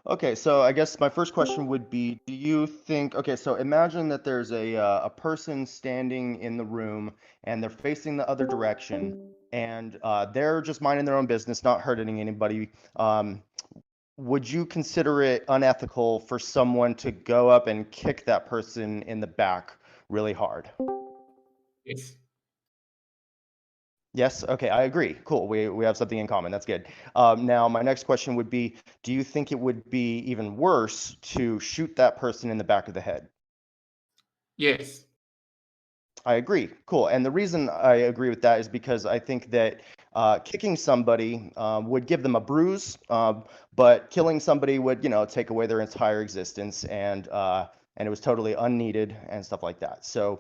Okay, so I guess my first question would be, do you think, okay, so imagine that there's a person standing in the room and they're facing the other direction and they're just minding their own business, not hurting anybody. Um, would you consider it unethical for someone to go up and kick that person in the back really hard? Yes. Yes. Okay, I agree. Cool. We have something in common. That's good. Now, my next question would be, do you think it would be even worse to shoot that person in the back of the head? Yes. I agree. Cool. And the reason I agree with that is because I think that kicking somebody would give them a bruise, but killing somebody would, take away their entire existence, and it was totally unneeded and stuff like that. So,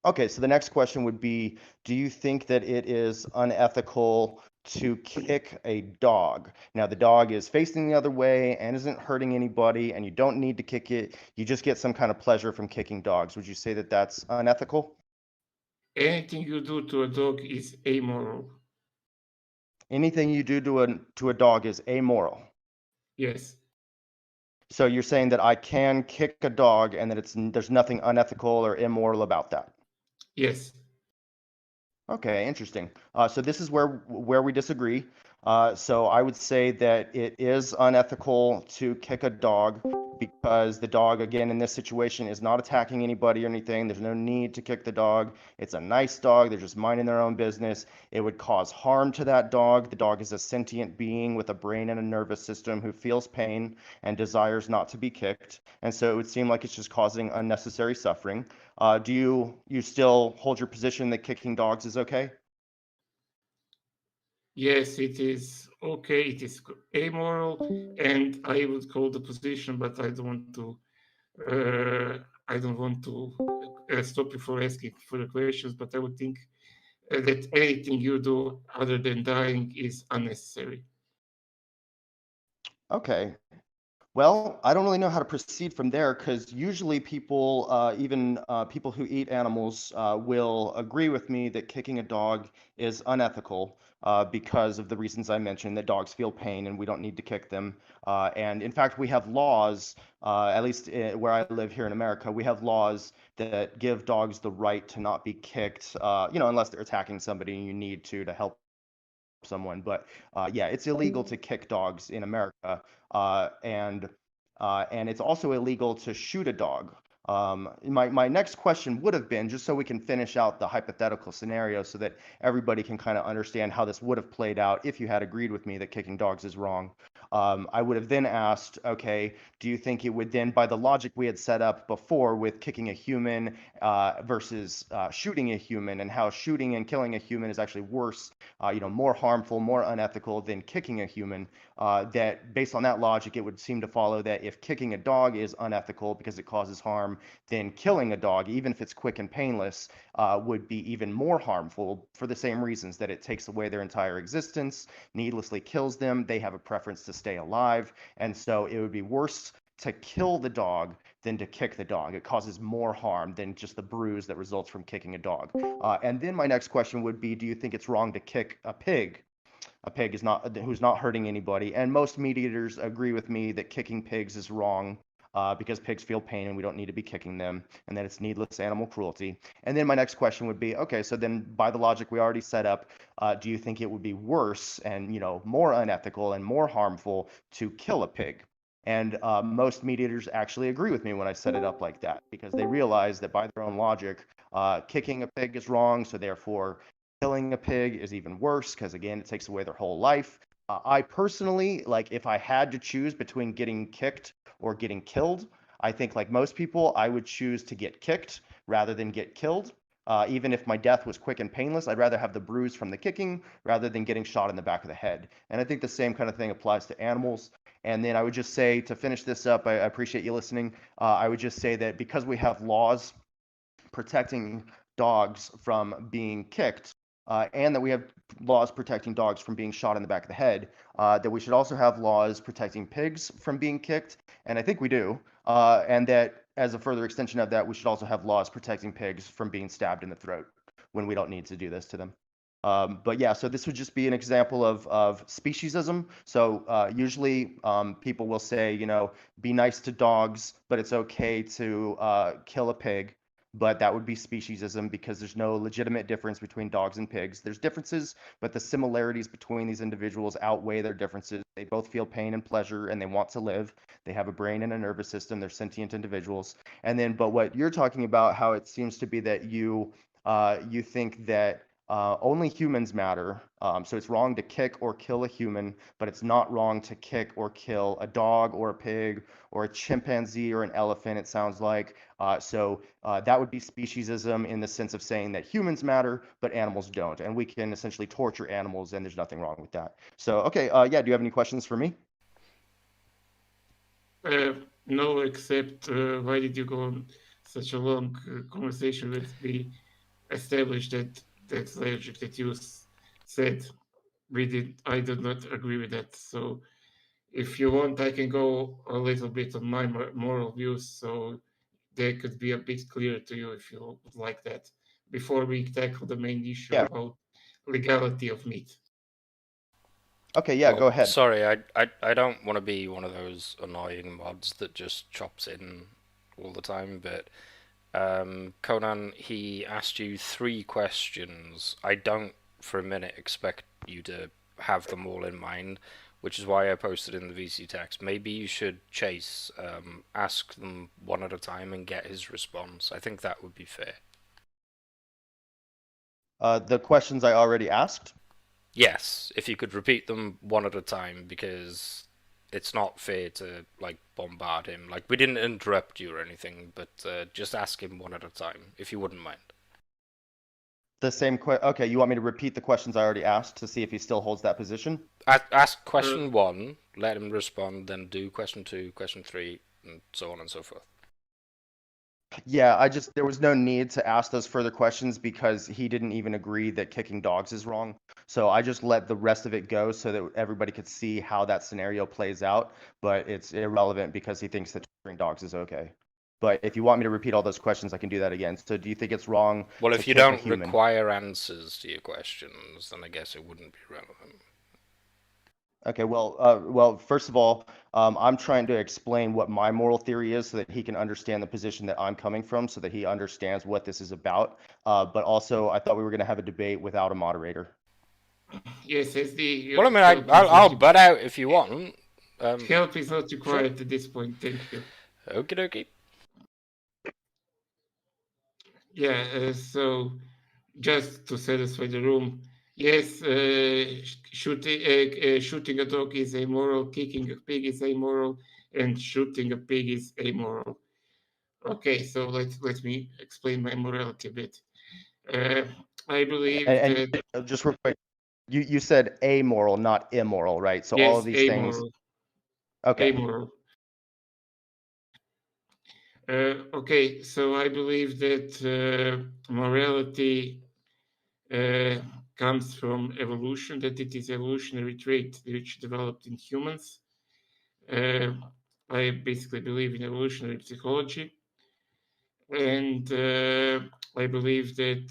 okay. So the next question would be, do you think that it is unethical to kick a dog? Now, the dog is facing the other way and isn't hurting anybody, and you don't need to kick it. You just get some kind of pleasure from kicking dogs. Would you say that that's unethical? Anything you do to a dog is amoral. Anything you do to a dog is amoral. Yes. So you're saying that I can kick a dog and that there's nothing unethical or immoral about that. Yes. Okay, interesting. So this is where we disagree. So I would say that it is unethical to kick a dog because the dog, again, in this situation, is not attacking anybody or anything. There's no need to kick the dog. It's a nice dog. They're just minding their own business. It would cause harm to that dog. The dog is a sentient being with a brain and a nervous system who feels pain and desires not to be kicked. And so it would seem like it's just causing unnecessary suffering. Do you still hold your position that kicking dogs is okay? Yes, it is okay. It is amoral, and I would call the position, but I don't want to. I don't want to stop you for asking for the questions, but I would think that anything you do other than dying is unnecessary. Okay. Well, I don't really know how to proceed from there because usually people, even people who eat animals, will agree with me that kicking a dog is unethical because of the reasons I mentioned, that dogs feel pain and we don't need to kick them. And in fact, we have laws, at least where I live here in America, we have laws that give dogs the right to not be kicked, unless they're attacking somebody and you need to help someone. But yeah, it's illegal to kick dogs in America, and it's also illegal to shoot a dog. My next question would have been just so we can finish out the hypothetical scenario, so that everybody can kind of understand how this would have played out if you had agreed with me that kicking dogs is wrong. I would have then asked, okay, do you think it would then, by the logic we had set up before with kicking a human versus shooting a human, and how shooting and killing a human is actually worse, more harmful, more unethical than kicking a human, that based on that logic, it would seem to follow that if kicking a dog is unethical because it causes harm, then killing a dog, even if it's quick and painless, would be even more harmful for the same reasons, that it takes away their entire existence, needlessly kills them, they have a preference to stay alive, and so it would be worse to kill the dog than to kick the dog. It causes more harm than just the bruise that results from kicking a dog. And then my next question would be, do you think it's wrong to kick a pig? A pig is not who's not hurting anybody. And most meat eaters agree with me that kicking pigs is wrong. Because pigs feel pain and we don't need to be kicking them, and that it's needless animal cruelty. And then my next question would be, okay, so then by the logic we already set up, do you think it would be worse and more unethical and more harmful to kill a pig? And most meat eaters actually agree with me when I set it up like that, because they realize that by their own logic, kicking a pig is wrong, so therefore killing a pig is even worse because, again, it takes away their whole life. I personally, like, if I had to choose between getting kicked or getting killed, I think, like most people, I would choose to get kicked rather than get killed. Even if my death was quick and painless, I'd rather have the bruise from the kicking rather than getting shot in the back of the head. And I think the same kind of thing applies to animals. And then I would just say, to finish this up, I appreciate you listening. I would just say that because we have laws protecting dogs from being kicked, and that we have laws protecting dogs from being shot in the back of the head, that we should also have laws protecting pigs from being kicked, and I think we do, and that as a further extension of that, we should also have laws protecting pigs from being stabbed in the throat when we don't need to do this to them. But yeah, so this would just be an example of speciesism. So usually people will say, you know, be nice to dogs, but it's okay to kill a pig. But that would be speciesism because there's no legitimate difference between dogs and pigs. There's differences, but the similarities between these individuals outweigh their differences. They both feel pain and pleasure and they want to live. They have a brain and a nervous system. They're sentient individuals. And then, but what you're talking about, how it seems to be that you think that only humans matter. So it's wrong to kick or kill a human, but it's not wrong to kick or kill a dog or a pig or a chimpanzee or an elephant, it sounds like. So that would be speciesism in the sense of saying that humans matter, but animals don't. And we can essentially torture animals, and there's nothing wrong with that. So, okay, yeah, do you have any questions for me? No, except why did you go on such a long conversation with me? Established that that's logic that you said I did not agree with that. So if you want, I can go a little bit on my moral views, so they could be a bit clearer to you if you would like that. Before we tackle the main issue Yeah. about legality of meat. Okay, yeah, go Well, ahead. sorry, I don't want to be one of those annoying mods that just chops in all the time, but Conan, he asked you 3 questions. I don't for a minute expect you to have them all in mind, which is why I posted in the VC text. Maybe you should chase, ask them one at a time and get his response. I think that would be fair. The questions I already asked. Yes, if you could repeat them one at a time, because it's not fair to like bombard him. Like we didn't interrupt you or anything, but just ask him one at a time, if you wouldn't mind. The same okay, you want me to repeat the questions I already asked to see if he still holds that position? Ask question 1, let him respond, then do question 2, question 3, and so on and so forth. Yeah, there was no need to ask those further questions because he didn't even agree that kicking dogs is wrong. So I just let the rest of it go so that everybody could see how that scenario plays out, but it's irrelevant because he thinks that torturing dogs is okay. But if you want me to repeat all those questions, I can do that again. So do you think it's wrong Well, to if you kick a don't human? require answers to your questions, then I guess it wouldn't be relevant. Okay, well, first of all, I'm trying to explain what my moral theory is so that he can understand the position that I'm coming from, so that he understands what this is about. But also, I thought we were going to have a debate without a moderator. Yes, SD. Well, I mean, I'll butt out if you want. Help is not required at this point. Thank you. Okie dokie. Yeah. So just to satisfy the room, yes, shooting a dog is amoral, kicking a pig is amoral, and shooting a pig is amoral. Okay, so let me explain my morality a bit. I believe And that just real quick, you said amoral, not immoral, right? So all of yes, these things. amoral, Okay. amoral. Okay, so I believe that morality comes from evolution, that it is evolutionary trait which developed in humans. I basically believe in evolutionary psychology, and I believe that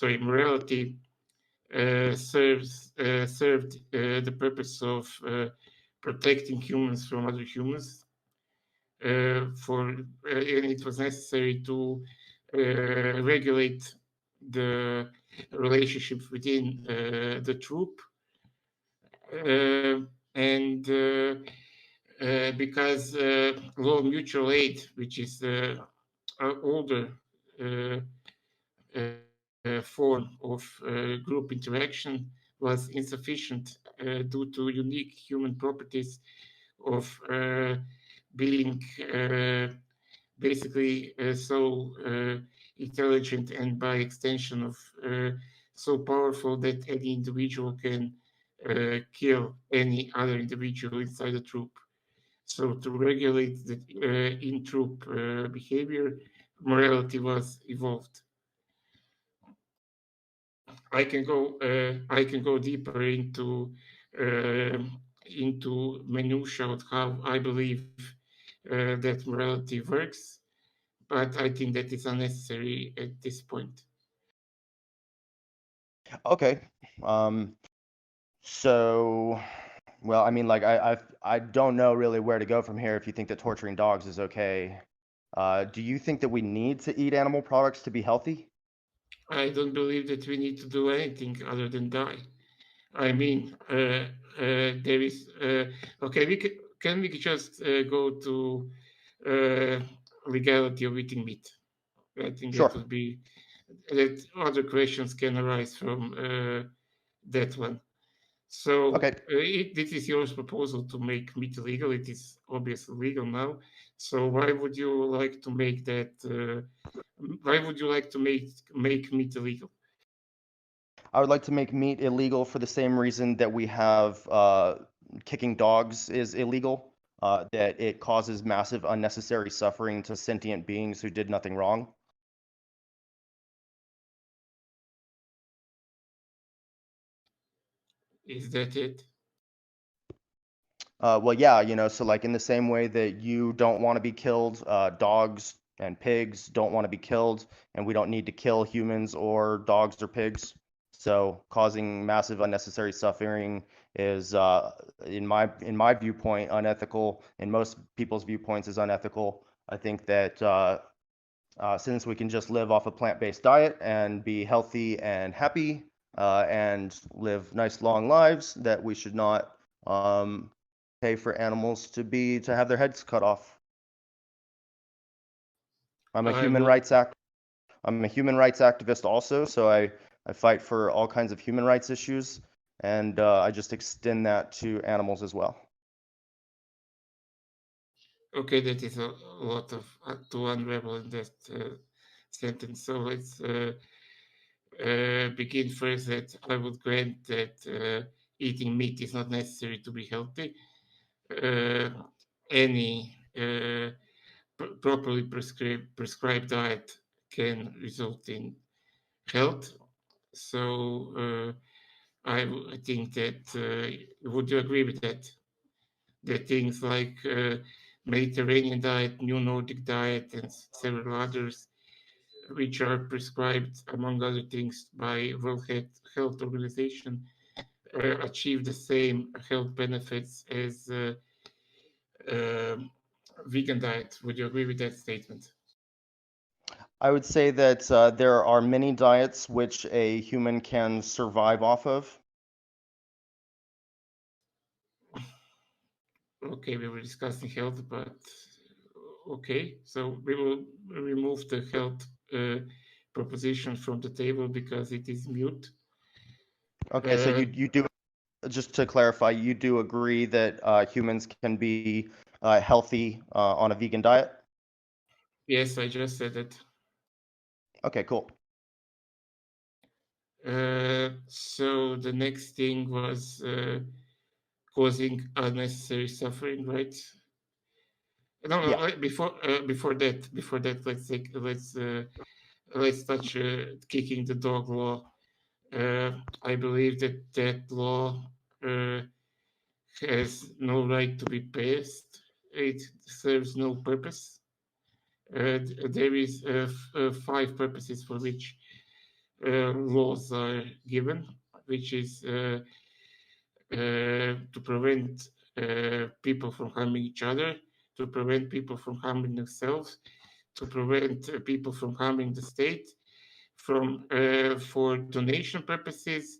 morality served the purpose of protecting humans from other humans. And it was necessary to regulate the relationship within the troop, and because low mutual aid, which is the older uh, form of group interaction, was insufficient due to unique human properties of being basically so intelligent and by extension of so powerful that any individual can kill any other individual inside the troop. So to regulate the in-troop behavior, morality was evolved. I can go deeper into minutia of how I believe that morality works, but I think that is unnecessary at this point. Okay. So, well, I mean, like, I don't know really where to go from here if you think that torturing dogs is okay. Do you think that we need to eat animal products to be healthy? I don't believe that we need to do anything other than die. I mean, there is okay. Can we just go to legality of eating meat? I think that Sure. would be that other questions can arise from that one. So Okay. this is your proposal to make meat illegal. It is obviously legal now. So why would you like to make that? Why would you like to make meat illegal? I would like to make meat illegal for the same reason that we have kicking dogs is illegal, that it causes massive unnecessary suffering to sentient beings who did nothing wrong. Is that it? Well, yeah, so like in the same way that you don't want to be killed, dogs and pigs don't want to be killed, and we don't need to kill humans or dogs or pigs. So causing massive unnecessary suffering is, in my viewpoint, unethical. In most people's viewpoints, is unethical. I think that since we can just live off a plant-based diet and be healthy and happy and live nice long lives, that we should not um, pay for animals to have their heads cut off. I'm a I human would. rights act I'm a human rights activist also, so I fight for all kinds of human rights issues, and I just extend that to animals as well. Okay, that is a lot of to unravel in that sentence. So let's begin first that I would grant that eating meat is not necessary to be healthy. Uh, any properly prescribed diet can result in health. So I think that would you agree with that? That things like Mediterranean diet, New Nordic diet, and several others, which are prescribed, among other things, by World Health Organization, achieve the same health benefits as um vegan diet. Would you agree with that statement? I would say that there are many diets which a human can survive off of. Okay, we were discussing health, but okay, so we will remove the health proposition from the table because it is mute. Okay, so Uh, you do, just to clarify, you do agree that humans can be healthy on a vegan diet? yes, I just said it. Okay, cool. So the next thing was causing unnecessary suffering, right? No, no. Yeah. Before that, let's touch kicking the dog law. I believe that that law uh, has no right to be passed. It serves no purpose. There is five purposes for which laws are given, which is to prevent people from harming each other, to prevent people from harming themselves, to prevent people from harming the state, from for donation purposes,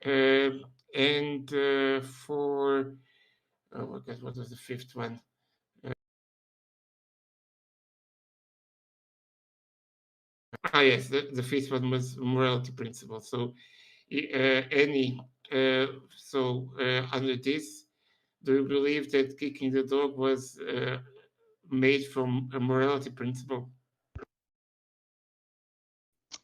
uh, and for oh my God, what was the fifth one? Yes, the fifth one was morality principle. So any under this, do you believe that kicking the dog was made from a morality principle?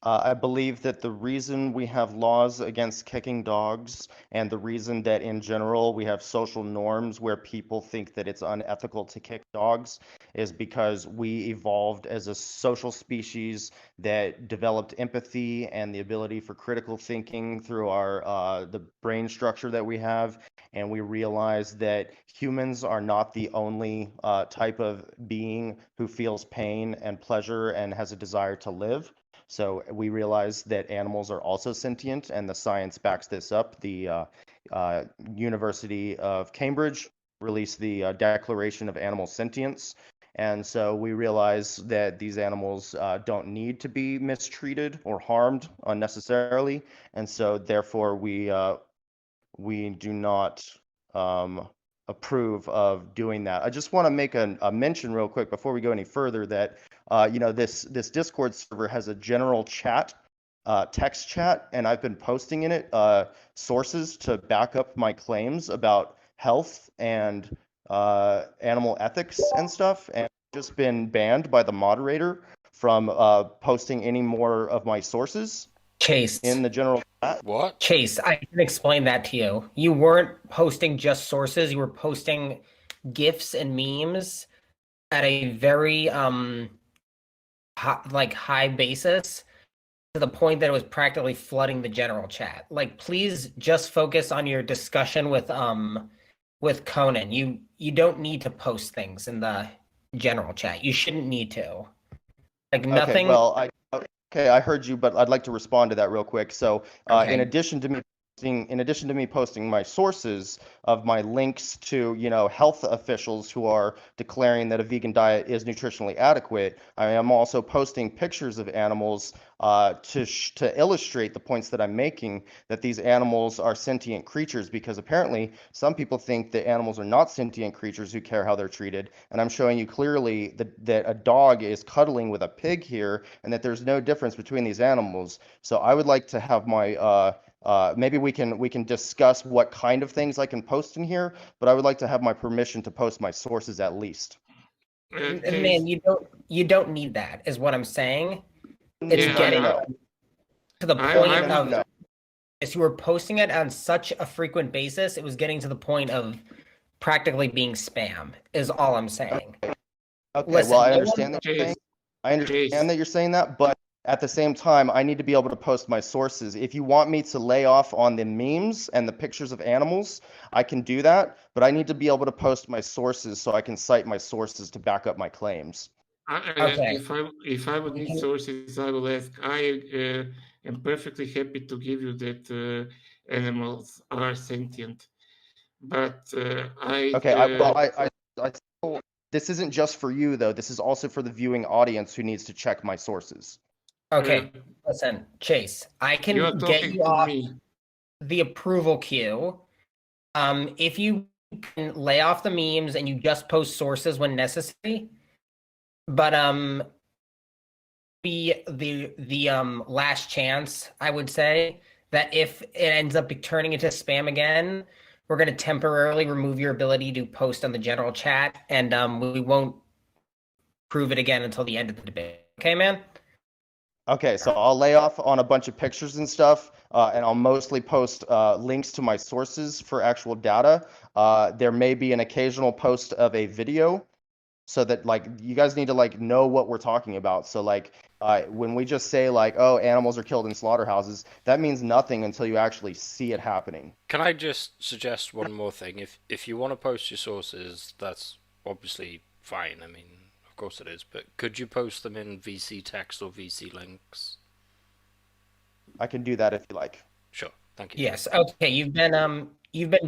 I believe that the reason we have laws against kicking dogs and the reason that in general we have social norms where people think that it's unethical to kick dogs is because we evolved as a social species that developed empathy and the ability for critical thinking through our the brain structure that we have, and we realized that humans are not the only type of being who feels pain and pleasure and has a desire to live. So we realize that animals are also sentient, and the science backs this up. The University of Cambridge released the Declaration of Animal Sentience. And so we realize that these animals don't need to be mistreated or harmed unnecessarily. And so therefore we do not approve of doing that. I just want to make a mention real quick before we go any further that this Discord server has a general chat, text chat, and I've been posting in it sources to back up my claims about health and animal ethics and stuff, and I've just been banned by the moderator from posting any more of my sources Chase. in the general chat. What? Chase, I can explain that to you. You weren't posting just sources, you were posting GIFs and memes at a very high basis, to the point that it was practically flooding the general chat. Like, please just focus on your discussion with Connann. You don't need to post things in the general chat. You shouldn't need to. Like, nothing. Okay, well, I heard you, but I'd like to respond to that real quick. So, Okay. in addition to me posting my sources of my links to, health officials who are declaring that a vegan diet is nutritionally adequate, I am also posting pictures of animals to illustrate the points that I'm making, that these animals are sentient creatures, because apparently some people think that animals are not sentient creatures who care how they're treated. And I'm showing you clearly that a dog is cuddling with a pig here, and that there's no difference between these animals. So I would like to have my maybe we can discuss what kind of things I can post in here, but I would like to have my permission to post my sources at least. Man, you don't need that, is what I'm saying. It's Yeah, getting to the point of No. as you were posting it on such a frequent basis, it was getting to the point of practically being spam, is all I'm saying. Okay, Listen, well, I no understand that you're Chase, saying, I understand that you're saying that, but at the same time, I need to be able to post my sources. If you want me to lay off on the memes and the pictures of animals, I can do that, but I need to be able to post my sources so I can cite my sources to back up my claims. Okay. If I would need sources, I will ask. I am perfectly happy to give you that animals are sentient, but Okay, still, this isn't just for you though. This is also for the viewing audience who needs to check my sources. Okay, listen, Chase, I can you're get talking you to off me. the approval queue. If you can lay off the memes and you just post sources when necessary, but be the last chance, I would say, that if it ends up turning into spam again, we're going to temporarily remove your ability to post on the general chat, and we won't prove it again until the end of the debate. Okay, man? Okay, so I'll lay off on a bunch of pictures and stuff, and I'll mostly post links to my sources for actual data. There may be an occasional post of a video, so that you guys need to know what we're talking about. So when we just say oh, animals are killed in slaughterhouses, that means nothing until you actually see it happening. Can I just suggest one more thing? If you want to post your sources, that's obviously fine. I mean, of course it is. But could you post them in VC text or VC links? I can do that if you like. Sure. Thank you. Yes. Okay. You've been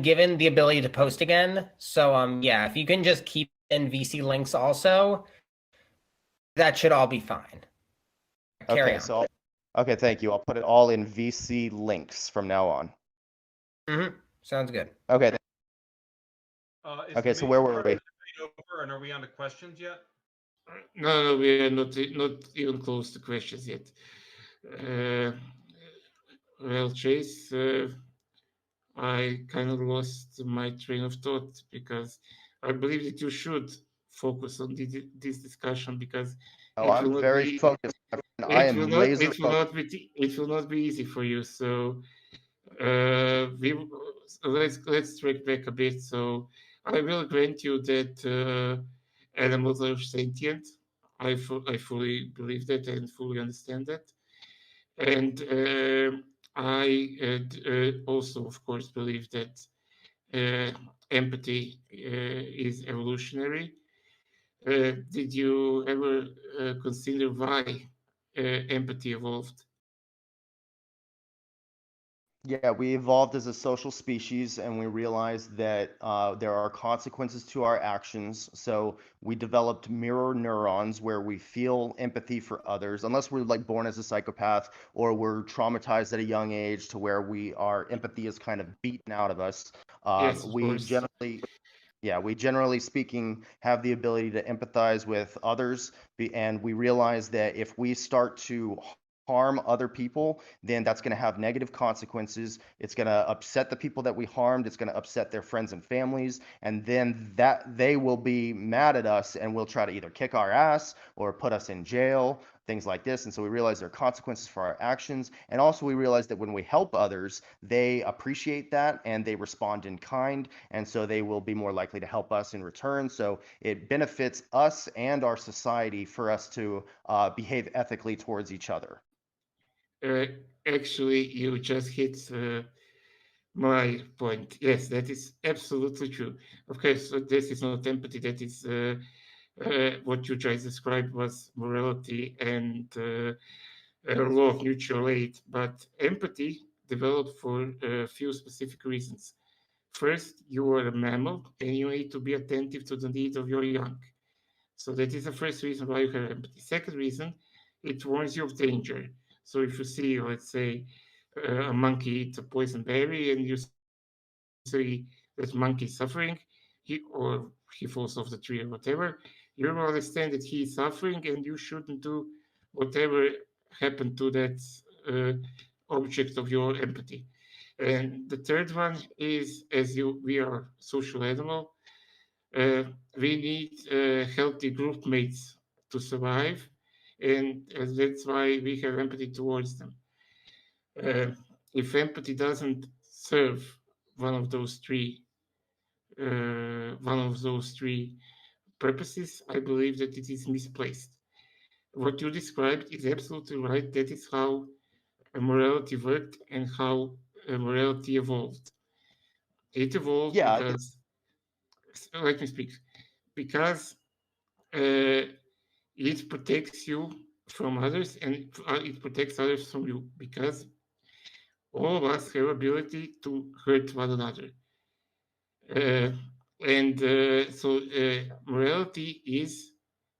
given the ability to post again. So yeah, if you can just keep in VC links also, that should all be fine. Carry on. Okay, thank you. I'll put it all in VC links from now on. Sounds good. Okay. Okay, so where were we? Over, and are we on to questions yet? No, we are not even close to questions yet. Well, Chase, I kind of lost my train of thought, because I believe that you should focus on this discussion, because I'm very focused. I am laser focused. It will not be easy for you. So let's track back a bit. So I will grant you that animals are sentient. I fully believe that and fully understand that. And I also, of course, believe that empathy is evolutionary. Did you ever consider why empathy evolved? Yeah, we evolved as a social species and we realized that there are consequences to our actions. So we developed mirror neurons where we feel empathy for others, unless we're like born as a psychopath or we're traumatized at a young age to where our empathy is kind of beaten out of us. Yes, of We course. generally speaking have the ability to empathize with others, and we realize that if we start to harm other people, then that's going to have negative consequences. It's going to upset the people that we harmed. It's going to upset their friends and families, and then that they will be mad at us and will try to either kick our ass or put us in jail, things like this. And so we realize there are consequences for our actions. And also we realize that when we help others, they appreciate that and they respond in kind. And so they will be more likely to help us in return. So it benefits us and our society for us to behave ethically towards each other. Actually, you just hit my point. Yes, that is absolutely true. Of course, this is not empathy. That is what you just described was morality and law of mutual aid. But empathy developed for a few specific reasons. First, you are a mammal and you need to be attentive to the needs of your young. So that is the first reason why you have empathy. Second reason, it warns you of danger. So if you see, let's say, a monkey eat a poison berry and you see that monkey is suffering, he falls off the tree or whatever, you will understand that he is suffering and you shouldn't do whatever happened to that uh, object of your empathy. And the third one is, we are social animal, uh, we need healthy group mates to survive, and that's why we have empathy towards them. Uh, if empathy doesn't serve one of those three, one of those three purposes, I believe that it is misplaced. What you described is absolutely right. That is how morality worked and how morality evolved. It evolved Yeah, because, let me speak, because uh, it protects you from others and it protects others from you because all of us have ability to hurt one another. Uh, and so morality is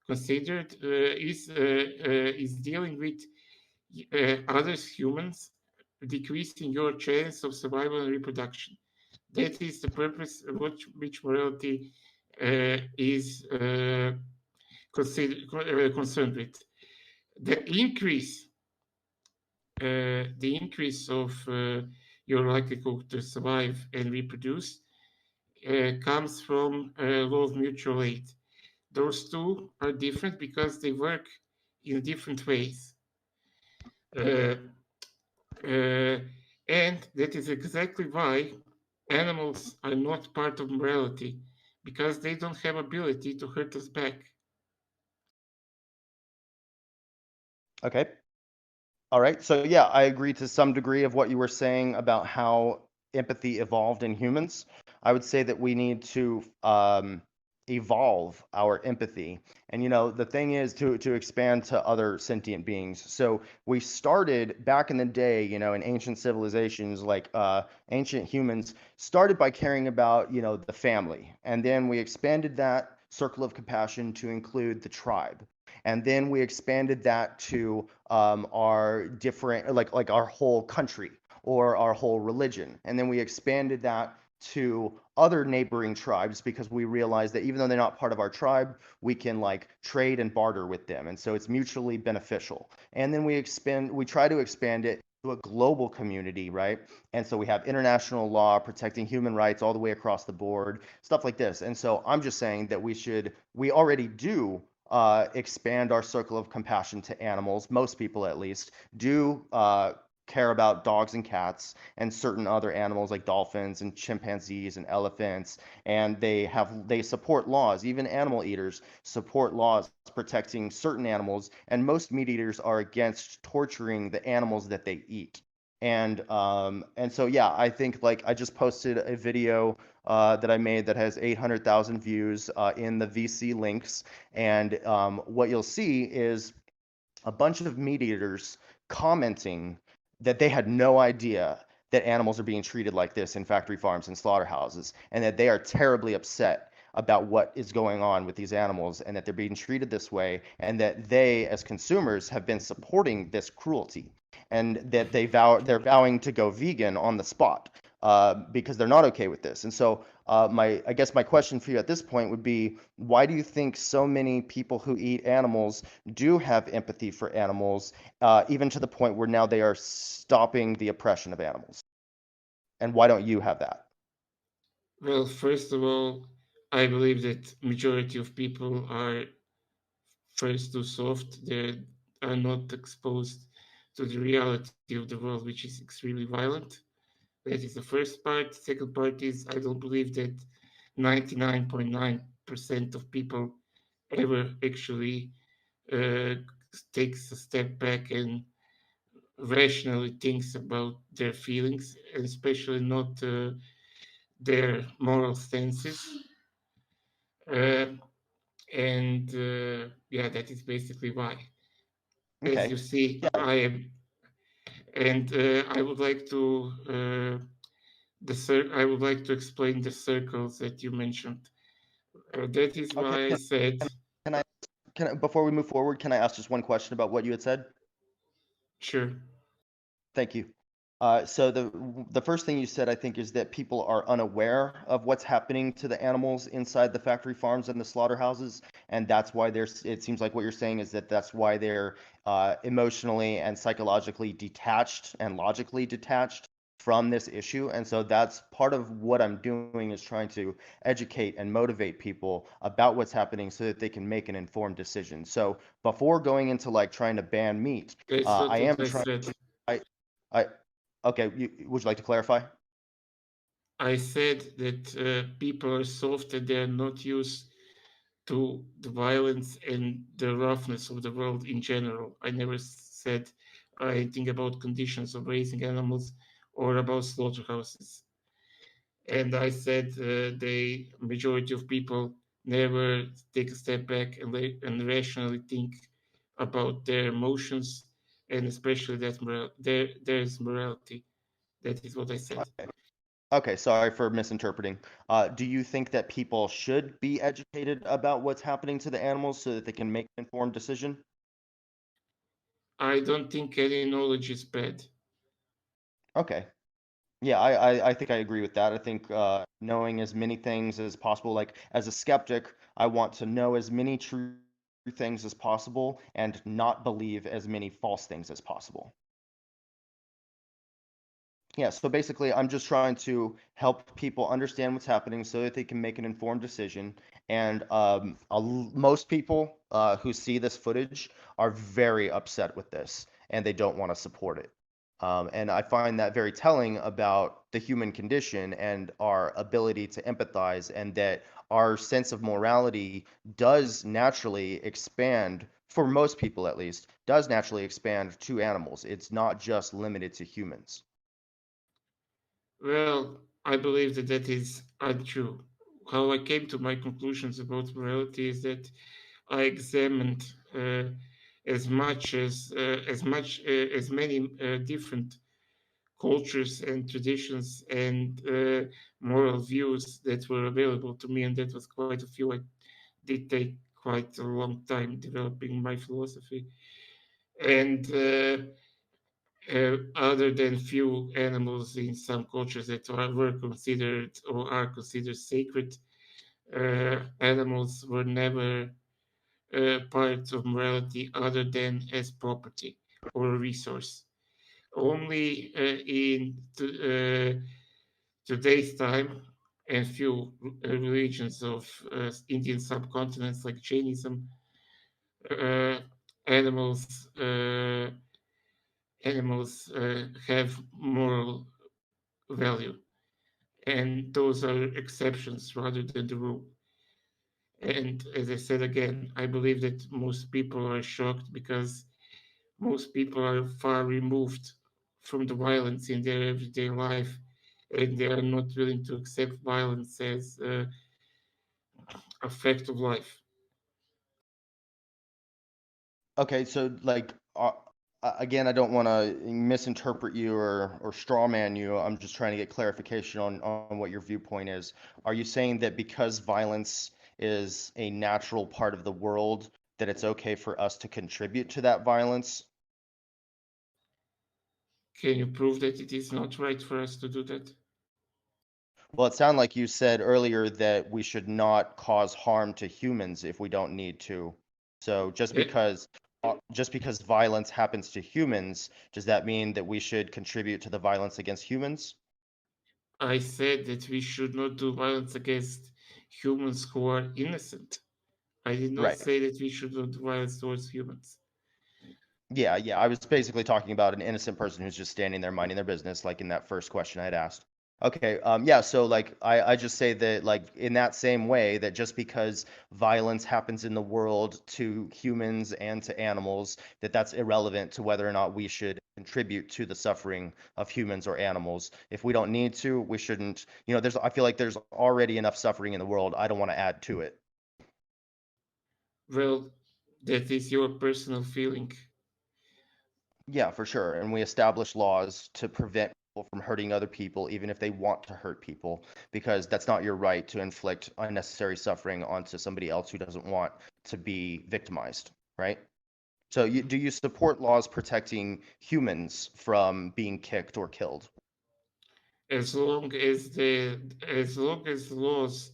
considered is dealing with others humans, decreasing your chance of survival and reproduction. That is the purpose which morality is concerned with. The increase of your likelihood to survive and reproduce comes from law of mutual aid. Those two are different because they work in different ways. Uh, uh, and that is exactly why animals are not part of morality, because they don't have ability to hurt us back. okay. All right. So yeah, I agree to some degree of what you were saying about how empathy evolved in humans. I would say that we need to evolve our empathy. And the thing is to expand to other sentient beings. So we started back in the day, in ancient civilizations, like ancient humans started by caring about, the family. And then we expanded that circle of compassion to include the tribe. And then we expanded that to our different, like our whole country or our whole religion. And then we expanded that to other neighboring tribes because we realized that even though they're not part of our tribe, we can like trade and barter with them. And so it's mutually beneficial. And then we try to expand it to a global community, right? And so we have international law protecting human rights all the way across the board, stuff like this. And so I'm just saying that we already do expand our circle of compassion to animals. Most people, at least, do care about dogs and cats and certain other animals like dolphins and chimpanzees and elephants. And they support laws. Even animal eaters support laws protecting certain animals. And most meat eaters are against torturing the animals that they eat. And so yeah, I think like I just posted a video that I made that has 800,000 views in the VC links. And what you'll see is a bunch of meat eaters commenting that they had no idea that animals are being treated like this in factory farms and slaughterhouses, and that they are terribly upset about what is going on with these animals and that they're being treated this way, and that they, as consumers, have been supporting this cruelty, and that they're vowing to go vegan on the spot because they're not okay with this. And so I guess my question for you at this point would be, why do you think so many people who eat animals do have empathy for animals, even to the point where now they are stopping the oppression of animals? And why don't you have that? Well, first of all, I believe that majority of people are first too soft. They are not exposed to the reality of the world, which is extremely violent. That is the first part. Second part is I don't believe that 99.9% of people ever actually uh, takes a step back and rationally thinks about their feelings, and especially not their moral stances. Uh, and yeah, that is basically why. As you Okay. see, Yeah. I am, and I would like to I would like to explain the circles that you mentioned. That is Okay. why I said, Can I before we move forward, can I ask just one question about what you had said? sure. Thank you. So the first thing you said, I think, is that people are unaware of what's happening to the animals inside the factory farms and the slaughterhouses, and that's why there's. It seems like what you're saying is that that's why they're emotionally and psychologically detached and logically detached from this issue. And so that's part of what I'm doing, is trying to educate and motivate people about what's happening so that they can make an informed decision. So before going into like trying to ban meat, That's I not am what I trying. said. I okay. Would you like to clarify? I said that people are soft and they are not used to the violence and the roughness of the world in general. I never said anything about conditions of raising animals or about slaughterhouses. And I said the majority of people never take a step back and rationally think about their emotions, and especially that there is morality. That is what I said. Okay, sorry for misinterpreting. Do you think that people should be educated about what's happening to the animals so that they can make an informed decision? I don't think any knowledge is bad. Okay. Yeah, I think I agree with that. I think knowing as many things as possible, like as a skeptic, I want to know as many true things as possible and not believe as many false things as possible. Yeah, so basically, I'm just trying to help people understand what's happening so that they can make an informed decision. And most people who see this footage are very upset with this, and they don't want to support it. And I find that very telling about the human condition and our ability to empathize, and that our sense of morality does naturally expand, for most people at least, does naturally expand to animals. It's not just limited to humans. Well, I believe that that is untrue. How I came to my conclusions about morality is that I examined as many different cultures and traditions and moral views that were available to me, and that was quite a few. I did take quite a long time developing my philosophy, and other than few animals in some cultures that were considered or are considered sacred, animals were never part of morality other than as property or a resource. Only in today's time and few religions of Indian subcontinents like Jainism, uh, animals animals have moral value, and those are exceptions rather than the rule. And as I said again, I believe that most people are shocked because most people are far removed from the violence in their everyday life, and they are not willing to accept violence as a fact of life. Okay, so like again, I don't want to misinterpret you or straw man you. I'm just trying to get clarification on what your viewpoint is. Are you saying that because violence is a natural part of the world, that it's okay for us to contribute to that violence? Can you prove that it is not right for us to do that? Well, it sounded like you said earlier that we should not cause harm to humans if we don't need to. So just because violence happens to humans, does that mean that we should contribute to the violence against humans? I said that we should not do violence against humans who are innocent. I did not Right. say that we should not do violence towards humans. Yeah, yeah. I was basically talking about an innocent person who's just standing there minding their business, like in that first question I had asked. Okay, yeah, so like I just say that like in that same way that just because violence happens in the world to humans and to animals, that's irrelevant to whether or not we should contribute to the suffering of humans or animals. If we don't need to, we shouldn't, I feel like there's already enough suffering in the world. I don't want to add to it. Well, that is your personal feeling. Yeah, for sure. And we establish laws to prevent people from hurting other people, even if they want to hurt people, because that's not your right to inflict unnecessary suffering onto somebody else who doesn't want to be victimized, right? So do you support laws protecting humans from being kicked or killed? As long as laws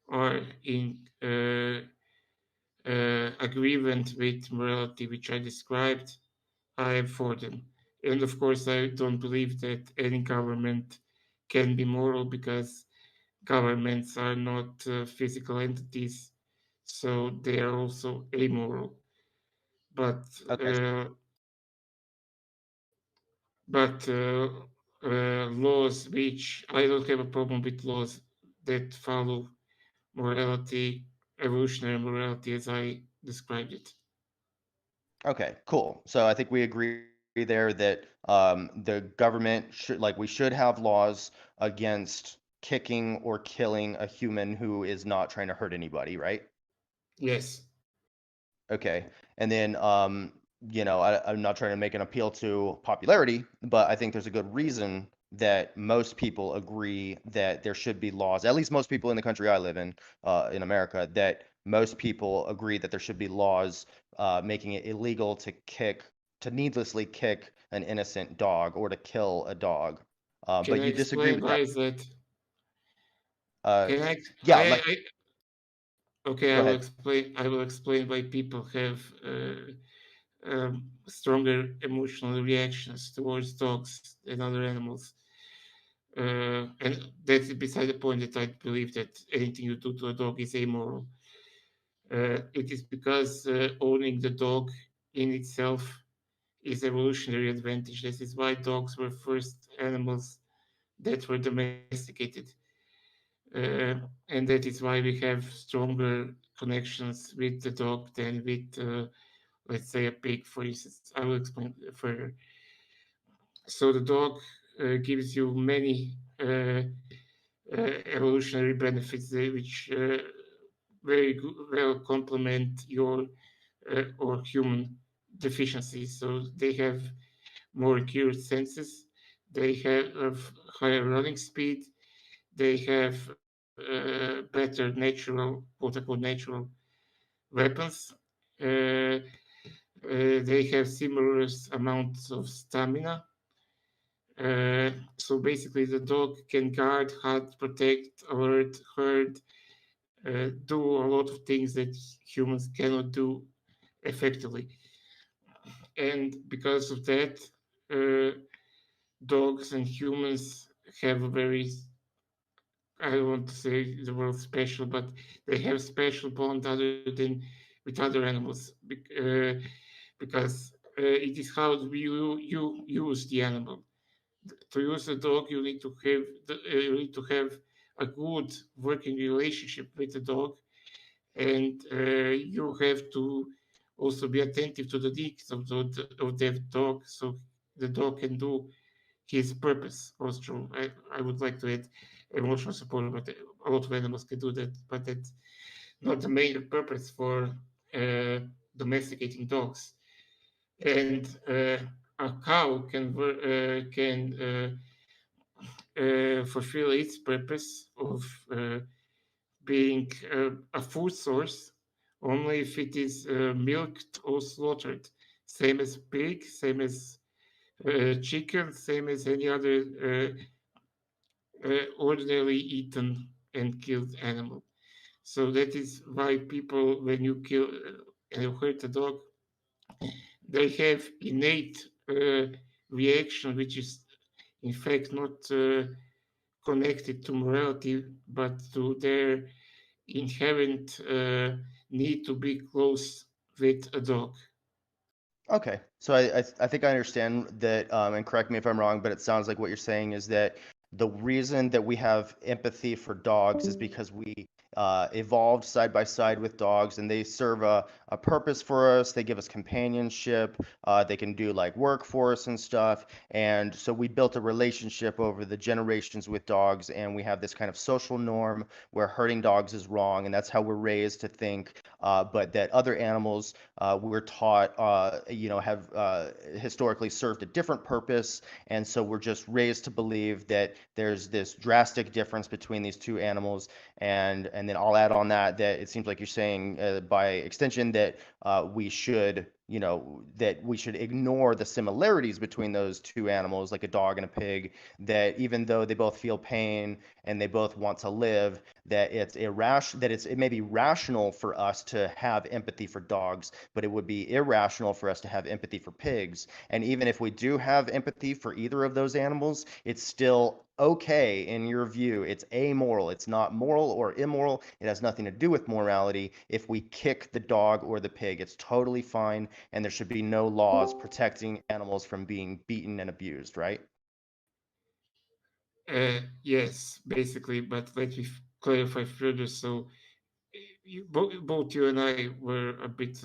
are in agreement with morality, which I described, I am for them. And of course, I don't believe that any government can be moral because governments are not physical entities, so they are also amoral. But Okay. but laws which I don't have a problem with laws that follow morality, evolutionary morality as I described it. Okay, cool. So I think we agree there that the government should, like, we should have laws against kicking or killing a human who is not trying to hurt anybody, right? Yes. Okay. And then, I'm not trying to make an appeal to popularity, but I think there's a good reason that most people agree that there should be laws, at least most people in the country I live in America, that most people agree that there should be laws making it illegal to needlessly kick an innocent dog or to kill a dog. Can But I you disagree explain with why that. is that? Can I? Yeah, like, Okay, go ahead. I will explain why people have stronger emotional reactions towards dogs than other animals. And that's beside the point that I believe that anything you do to a dog is amoral. It is because owning the dog in itself is evolutionary advantage. This is why dogs were first animals that were domesticated. And that is why we have stronger connections with the dog than with, let's say, a pig, for instance. I will explain further. So the dog gives you many evolutionary benefits which very well complement your or human deficiencies. So they have more acute senses, they have higher running speed, they have better natural, quote unquote, natural weapons. Uh, they have similar amounts of stamina. So basically, the dog can guard, hunt, protect, alert, herd, do a lot of things that humans cannot do effectively. And because of that, uh, dogs and humans have a very, I don't want to say the word special, but they have special bond other than with other animals because it is how you use the animal. To use a dog, you need to have a good working relationship with the dog, and you have to also be attentive to the needs of that dog, so the dog can do his purpose. Also, I would like to add emotional support, but a lot of animals can do that, but that's not the main purpose for domesticating dogs. And a cow can fulfill its purpose of being a food source only if it is milked or slaughtered. Same as pig, same as chicken, same as any other ordinarily eaten and killed animal. So that is why people, when you kill and hurt a dog, they have innate reaction, which is in fact not connected to morality, but to their inherent need to be close with a dog. Okay, so I think I understand that, and correct me if I'm wrong, but it sounds like what you're saying is that the reason that we have empathy for dogs is because we evolved side by side with dogs, and they serve a purpose for us. They give us companionship. They can do like work for us and stuff. And so we built a relationship over the generations with dogs, and we have this kind of social norm where hurting dogs is wrong, and that's how we're raised to think. But that other animals we're taught, have historically served a different purpose, and so we're just raised to believe that there's this drastic difference between these two animals, and then I'll add on that it seems like you're saying by extension that we should that we should ignore the similarities between those two animals, like a dog and a pig, that even though they both feel pain and they both want to live, that it may be rational for us to have empathy for dogs, but it would be irrational for us to have empathy for pigs. And even if we do have empathy for either of those animals, it's still okay in your view. It's amoral. It's not moral or immoral. It has nothing to do with morality. If we kick the dog or the pig, it's totally fine, and there should be no laws protecting animals from being beaten and abused, right? Yes, basically, but let me clarify further. So both you and I were a bit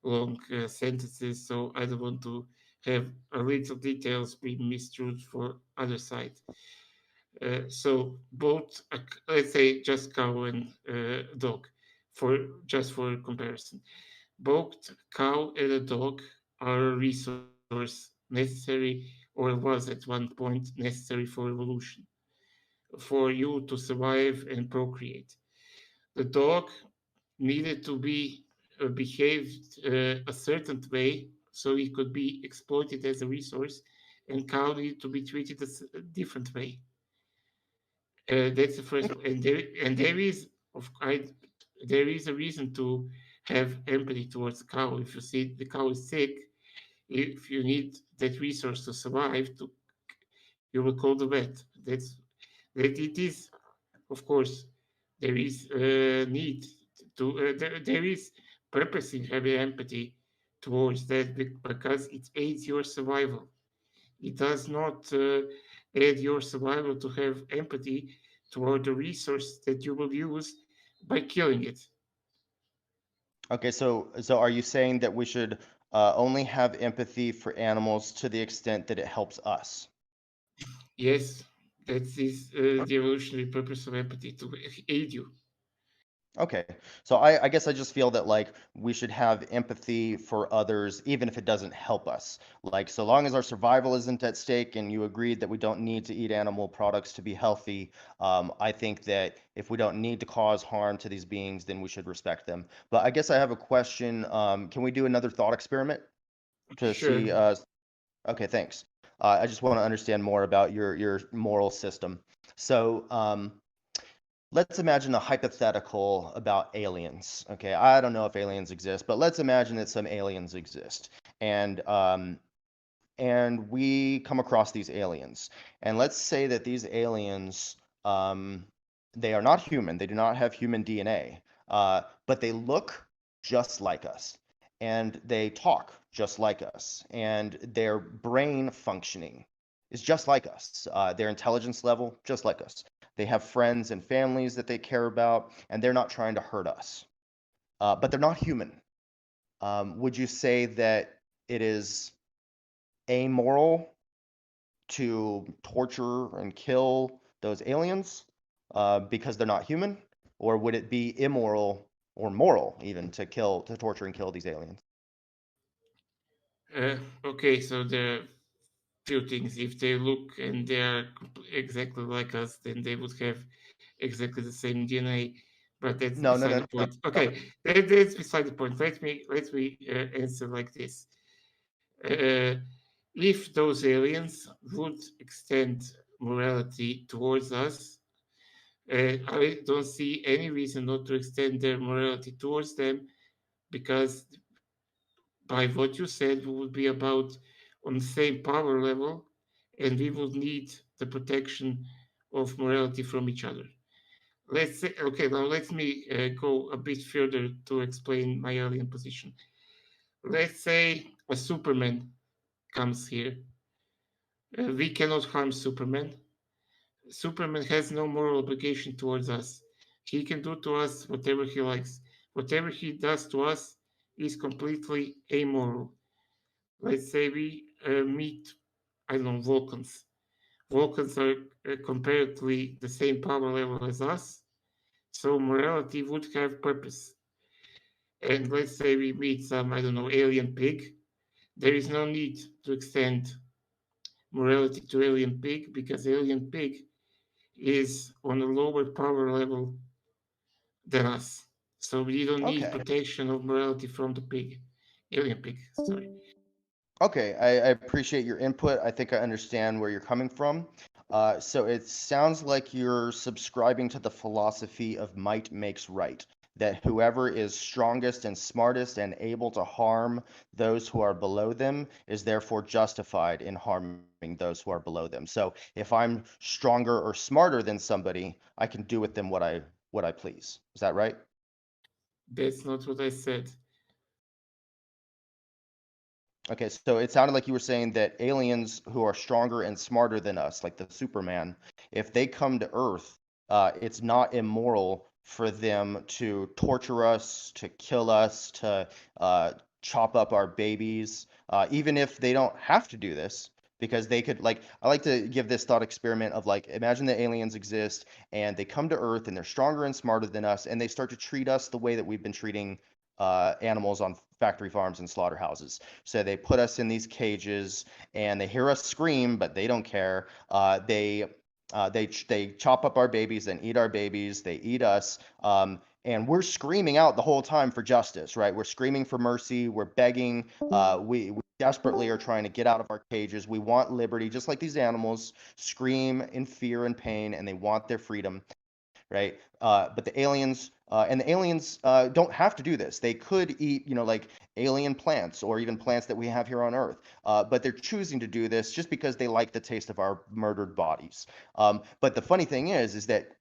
long sentences, so I don't want to have a little details being mistrued for other side. So both, let's say, just cow and dog, for comparison. Both cow and a dog are a resource necessary, or was at one point necessary for evolution, for you to survive and procreate. The dog needed to be behaved a certain way so it could be exploited as a resource, and cow needed to be treated a different way. That's the first one, there is a reason to have empathy towards the cow. If you see the cow is sick, if you need that resource to survive, you will call the vet. That it is, of course, there is need there is purpose in having empathy towards that because it aids your survival. It does not aid your survival to have empathy toward the resource that you will use by killing it. Okay, so are you saying that we should only have empathy for animals to the extent that it helps us? Yes, that is the evolutionary purpose of empathy, to aid you. Okay, so I guess I just feel that like we should have empathy for others even if it doesn't help us. Like so long as our survival isn't at stake and you agreed that we don't need to eat animal products to be healthy, I think that if we don't need to cause harm to these beings, then we should respect them. But I guess I have a question. Can we do another thought experiment to Sure. see? Okay, thanks. I just want to understand more about your moral system. So, let's imagine a hypothetical about aliens. Okay, I don't know if aliens exist, but let's imagine that some aliens exist, and we come across these aliens, and let's say that these aliens, they are not human. They do not have human DNA, but they look just like us, and they talk just like us, and their brain functioning is just like us. Their intelligence level just like us. They have friends and families that they care about, and they're not trying to hurt us. But they're not human. Would you say that it is amoral to torture and kill those aliens because they're not human? Or would it be immoral or moral even to torture and kill these aliens? Okay, so there are few things. If they look and they are exactly like us, then they would have exactly the same DNA. But that's No, beside the no. point. Okay, that's beside the point. Let me answer like this. Uh, if those aliens would extend morality towards us, I don't see any reason not to extend their morality towards them, because by what you said, we would be about on the same power level, and we would need the protection of morality from each other. Let's say, okay, now let me go a bit further to explain my alien position. Let's say a Superman comes here. We cannot harm Superman. Superman has no moral obligation towards us. He can do to us whatever he likes. Whatever he does to us is completely amoral. Let's say we meet, I don't know, Vulcans. Vulcans are comparatively the same power level as us, so morality would have purpose. And let's say we meet some, I don't know, alien pig. There is no need to extend morality to alien pig, because alien pig is on a lower power level than us. So we don't need Okay. protection of morality from the pig, alien pig. Sorry. Okay, I appreciate your input. I think I understand where you're coming from. So it sounds like you're subscribing to the philosophy of might makes right, that whoever is strongest and smartest and able to harm those who are below them is therefore justified in harming those who are below them. So if I'm stronger or smarter than somebody, I can do with them what I please. Is that right? That's not what I said. Okay, so it sounded like you were saying that aliens who are stronger and smarter than us, like the Superman, if they come to Earth, it's not immoral for them to torture us, to kill us, to chop up our babies, even if they don't have to do this, because they could, like, I like to give this thought experiment of like, imagine the aliens exist and they come to Earth and they're stronger and smarter than us, and they start to treat us the way that we've been treating animals on factory farms and slaughterhouses. So they put us in these cages and they hear us scream, but they don't care. They chop up our babies and eat our babies. They eat us. And we're screaming out the whole time for justice, right? We're screaming for mercy. We're begging. We desperately are trying to get out of our cages. We want liberty, just like these animals scream in fear and pain, and they want their freedom, right? But the aliens don't have to do this. They could eat, like alien plants or even plants that we have here on Earth. But they're choosing to do this just because they like the taste of our murdered bodies. But the funny thing is that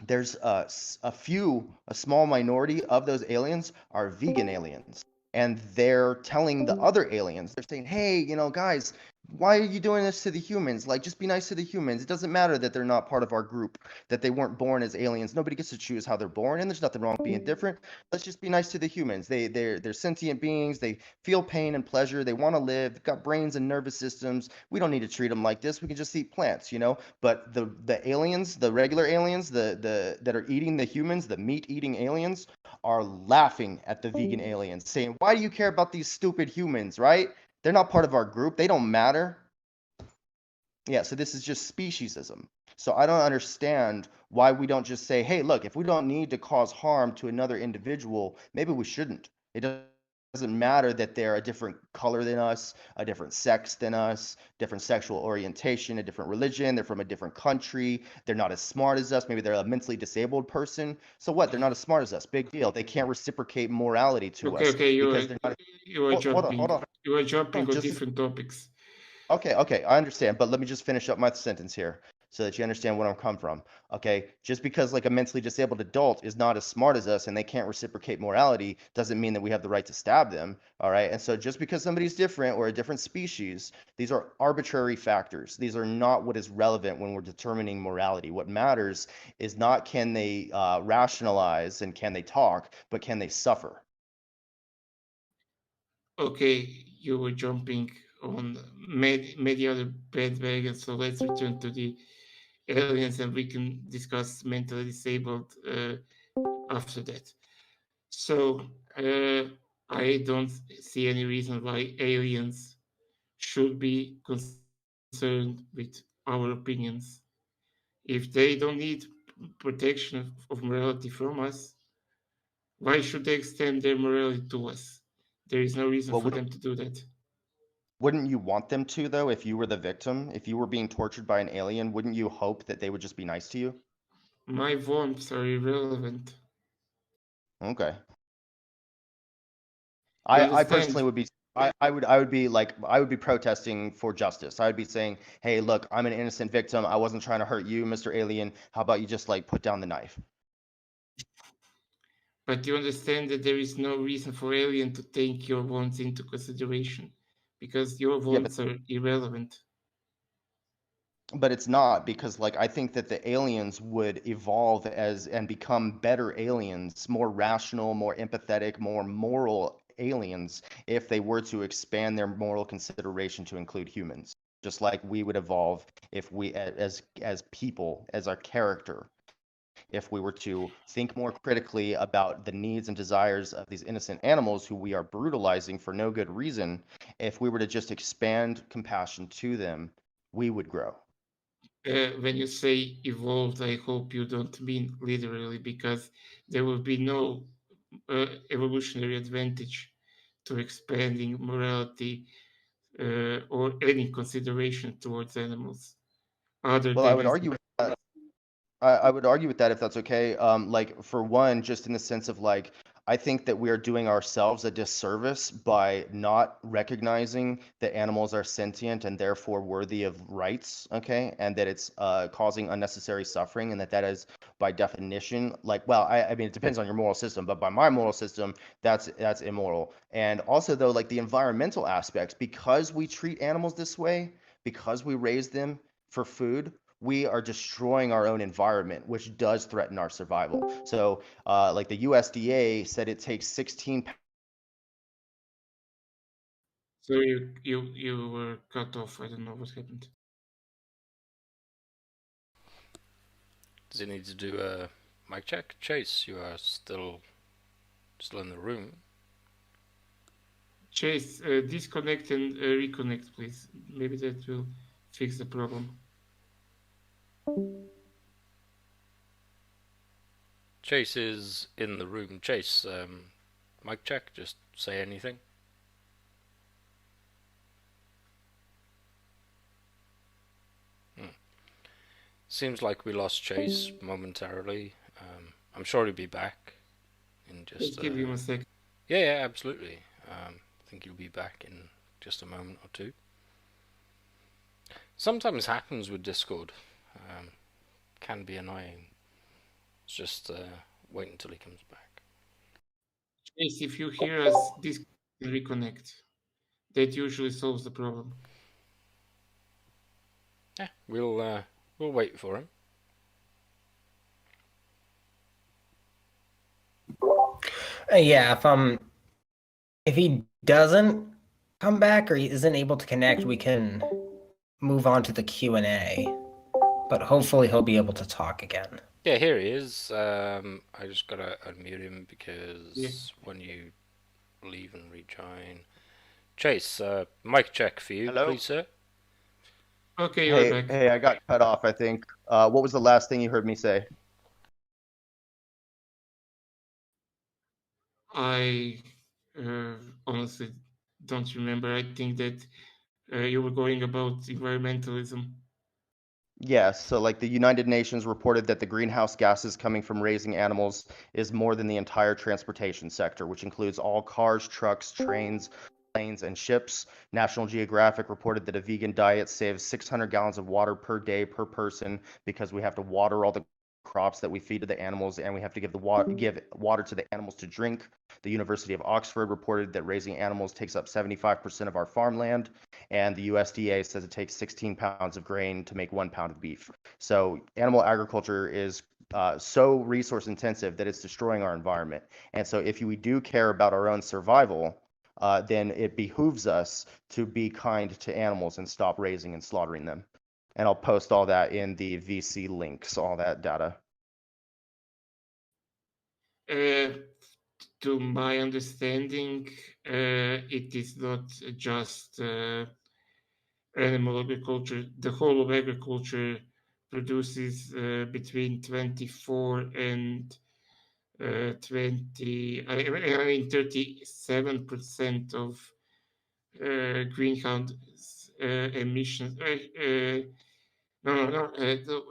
there's a small minority of those aliens are vegan aliens. And they're telling the other aliens, they're saying, hey, guys, why are you doing this to the humans? Like, just be nice to the humans. It doesn't matter that they're not part of our group, that they weren't born as aliens. Nobody gets to choose how they're born, and there's nothing wrong with being different. Let's just be nice to the humans. They're sentient beings. They feel pain and pleasure. They want to live. They've got brains and nervous systems. We don't need to treat them like this. We can just eat plants, But the aliens, the regular aliens, the that are eating the humans, the meat-eating aliens, are laughing at the vegan aliens, saying, "Why do you care about these stupid humans, right? They're not part of our group. They don't matter." Yeah, so this is just speciesism. So I don't understand why we don't just say, hey, look, if we don't need to cause harm to another individual, maybe we shouldn't. It doesn't matter that they're a different color than us, a different sex than us, different sexual orientation, a different religion, they're from a different country, they're not as smart as us, maybe they're a mentally disabled person. So what? They're not as smart as us. Big deal. They can't reciprocate morality to us Okay, because they're not. you are Hold on, hold jumping. on. You are jumping on Just different topics. Okay, I understand, but let me just finish up my sentence here so that you understand where I'm come from. Okay, just because like a mentally disabled adult is not as smart as us and they can't reciprocate morality doesn't mean that we have the right to stab them. All right, and so just because somebody's different or a different species, these are arbitrary factors. These are not what is relevant when we're determining morality. What matters is not can they rationalize and can they talk, but can they suffer. Okay, you were jumping on many other bandwagons, so let's return to the aliens and we can discuss mentally disabled after that. So I don't see any reason why aliens should be concerned with our opinions. If they don't need protection of morality from us, why should they extend their morality to us? There is no reason Well, for them to do that. wouldn't you want them to, though, if you were the victim? If you were being tortured by an alien, wouldn't you hope that they would just be nice to you? My wants are irrelevant. Okay. You I personally understand? would be I would be protesting for justice. I would be saying, hey, look, I'm an innocent victim. I wasn't trying to hurt you, Mr. Alien. How about you just like put down the knife? But you understand that there is no reason for alien to take your wants into consideration because your Yeah, but wants are irrelevant. it's not, because like I think that the aliens would evolve as and become better aliens, more rational, more empathetic, more moral aliens if they were to expand their moral consideration to include humans. Just like we would evolve if we as people, as our character, if we were to think more critically about the needs and desires of these innocent animals who we are brutalizing for no good reason. If we were to just expand compassion to them, we would grow. When you say evolved, I hope you don't mean literally, because there will be no evolutionary advantage to expanding morality or any consideration towards animals other Well, I than would as argue with that. I would argue with that if that's okay. Like for one, just in the sense of like, I think that we are doing ourselves a disservice by not recognizing that animals are sentient and therefore worthy of rights, okay? And that it's causing unnecessary suffering, and that is by definition, like, well, I mean, it depends on your moral system, but by my moral system, that's immoral. And also though, like the environmental aspects, because we treat animals this way, because we raise them for food, we are destroying our own environment, which does threaten our survival. So, like the USDA said, it takes 16. so you were cut off. I don't know what happened. Does it need to do a mic check? Chase, you are still in the room. Chase, disconnect and reconnect, please. Maybe that will fix the problem. Chase is in the room. Chase, mic check. Just say anything. Seems like we lost Chase momentarily. I'm sure he'll be back in just. Just give him a second. Yeah, absolutely. I think he'll be back in just a moment or two. Sometimes happens with Discord. Can be annoying. It's just wait until he comes back. Chase, if you hear us, disconnect and reconnect. That usually solves the problem. Yeah, we'll wait for him. Yeah, if he doesn't come back or he isn't able to connect, we can move on to the Q&A. But hopefully he'll be able to talk again. Yeah, here he is. I just gotta unmute him because when you leave and rejoin. Chase, mic check for you, Hello? please, sir. Okay, you're back. Hey, I got cut off, I think. What was the last thing you heard me say? I honestly don't remember. I think that you were going about environmentalism. Yeah, so like the United Nations reported that the greenhouse gases coming from raising animals is more than the entire transportation sector, which includes all cars, trucks, trains, planes, and ships. National Geographic reported that a vegan diet saves 600 gallons of water per day per person because we have to water all the crops that we feed to the animals, and we have to give water to the animals to drink. The University of Oxford reported that raising animals takes up 75% of our farmland, and the USDA says it takes 16 pounds of grain to make 1 pound of beef. So animal agriculture is so resource intensive that it's destroying our environment. And so if we do care about our own survival, then it behooves us to be kind to animals and stop raising and slaughtering them. And I'll post all that in the VC links, all that data. to my understanding, it is not just animal agriculture. The whole of agriculture produces between 24 and 37% of greenhouse emissions. The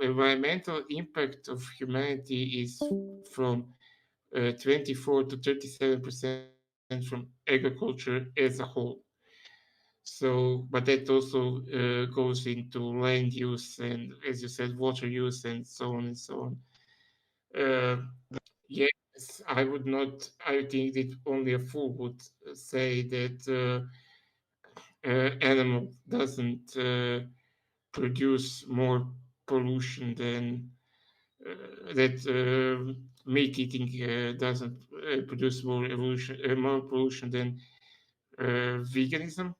environmental impact of humanity is from 24 to 37% from agriculture as a whole. So, but that also goes into land use and, as you said, water use and so on and so on. Yes, I would not. I think that only a fool would say that animal doesn't produce more pollution than that meat eating doesn't produce more pollution than veganism.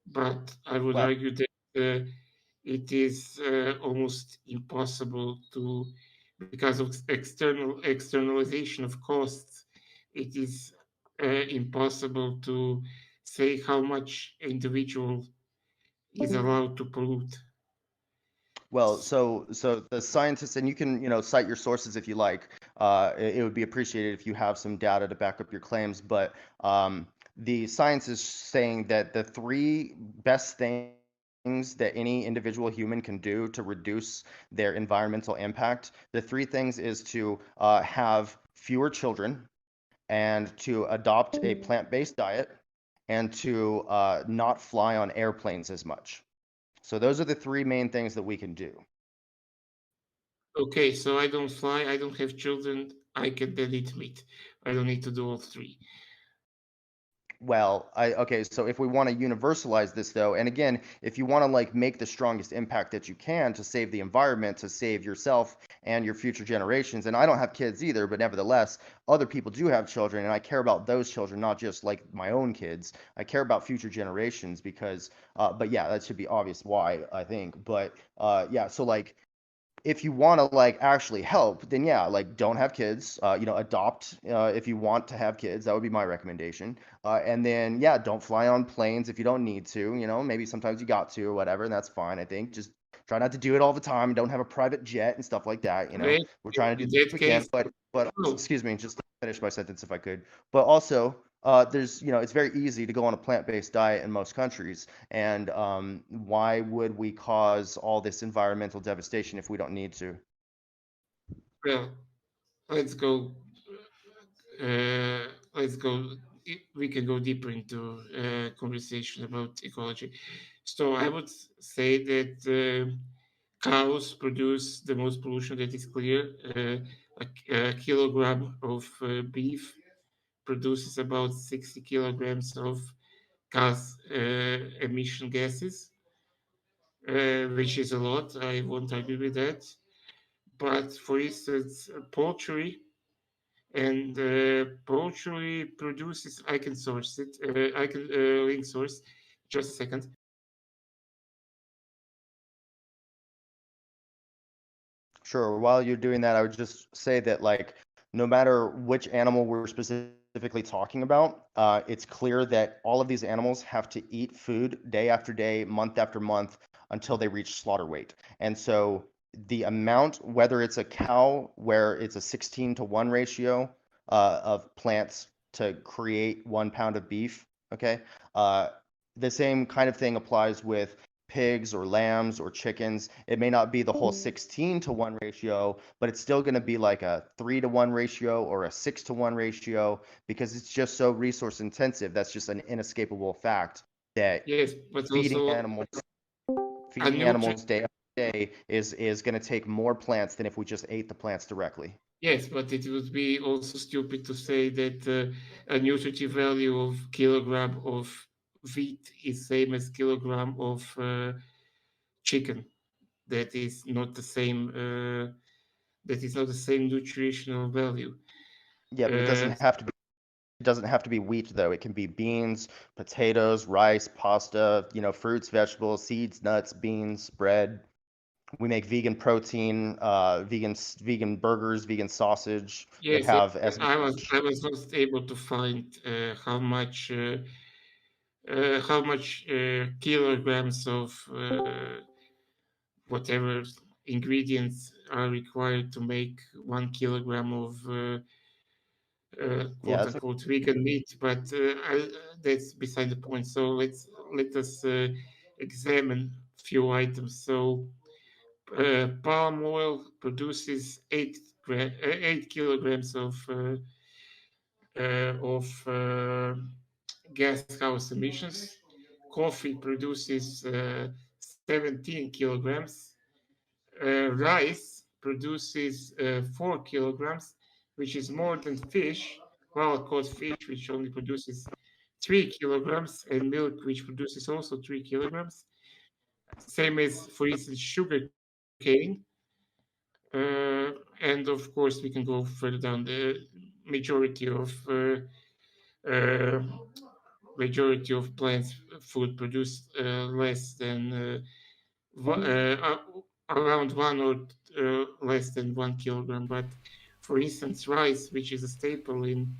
But I would Well, argue that it is almost impossible to, because of externalization of costs, it is impossible to say how much individual is allowed to pollute. well, so the scientists, and you can, cite your sources if you like. It would be appreciated if you have some data to back up your claims, but the science is saying that the three best things that any individual human can do to reduce their environmental impact, the three things is to have fewer children, and to adopt a plant-based diet, and to not fly on airplanes as much. So those are the three main things that we can do. Okay, so I don't fly, I don't have children, I can then eat meat. I don't need to do all three. Well, okay, so if we want to universalize this though, and again, if you want to like make the strongest impact that you can to save the environment, to save yourself and your future generations, and I don't have kids either, but nevertheless, other people do have children, and I care about those children, not just like my own kids. I care about future generations because, but yeah, that should be obvious why, I think. But yeah, so like if you want to like actually help, then yeah, like don't have kids, adopt if you want to have kids. That would be my recommendation. And then yeah, don't fly on planes if you don't need to, maybe sometimes you got to or whatever, and that's fine. I think just try not to do it all the time. Don't have a private jet and stuff like that. Well, We're trying to in do the that best we can, case, but no. excuse me, just to finish my sentence if I could. But also, there's, it's very easy to go on a plant-based diet in most countries, and why would we cause all this environmental devastation if we don't need to? Well, let's go. Let's go. We can go deeper into conversation about ecology. So I would say that cows produce the most pollution. That is clear. A kilogram of beef produces about 60 kilograms of gas emission gases, which is a lot. I won't argue with that. But for instance, poultry and poultry produces. I can source it. I can link source. Just a second. Sure. While you're doing that, I would just say that, like, no matter which animal we're specifically talking about, it's clear that all of these animals have to eat food day after day, month after month, until they reach slaughter weight. And so the amount, whether it's a cow where it's a 16-to-1 ratio of plants to create 1 pound of beef, okay, the same kind of thing applies with pigs or lambs or chickens. It may not be the whole 16-to-1 ratio, but it's still going to be like a 3-to-1 ratio or a 6-to-1 ratio, because it's just so resource intensive. That's just an inescapable fact that Yes, but feeding also animals a nutrient. day after day is going to take more plants than if we just ate the plants directly. Yes, but it would be also stupid to say that a nutritive value of kilogram of wheat is same as kilogram of chicken. That is not the same. That is not the same nutritional value. Yeah, but it doesn't Uh, have to be. It doesn't have to be wheat though. It can be beans, potatoes, rice, pasta, fruits, vegetables, seeds, nuts, beans, bread. We make vegan protein, vegan burgers, vegan sausage that Yes, have as I was not able to find how much kilograms of whatever ingredients are required to make 1 kilogram of yeah, quote unquote vegan meat, but that's beside the point. So let us examine a few items. So palm oil produces 8 kilograms of gas house emissions. Coffee produces 17 kilograms. Rice produces 4 kilograms, which is more than fish, wild caught fish, which only produces 3 kilograms, and milk, which produces also 3 kilograms. Same as, for instance, sugar cane. And of course, we can go further down. The majority of uh, plants food produce less than around 1 or less than 1 kilogram. But for instance, rice, which is a staple in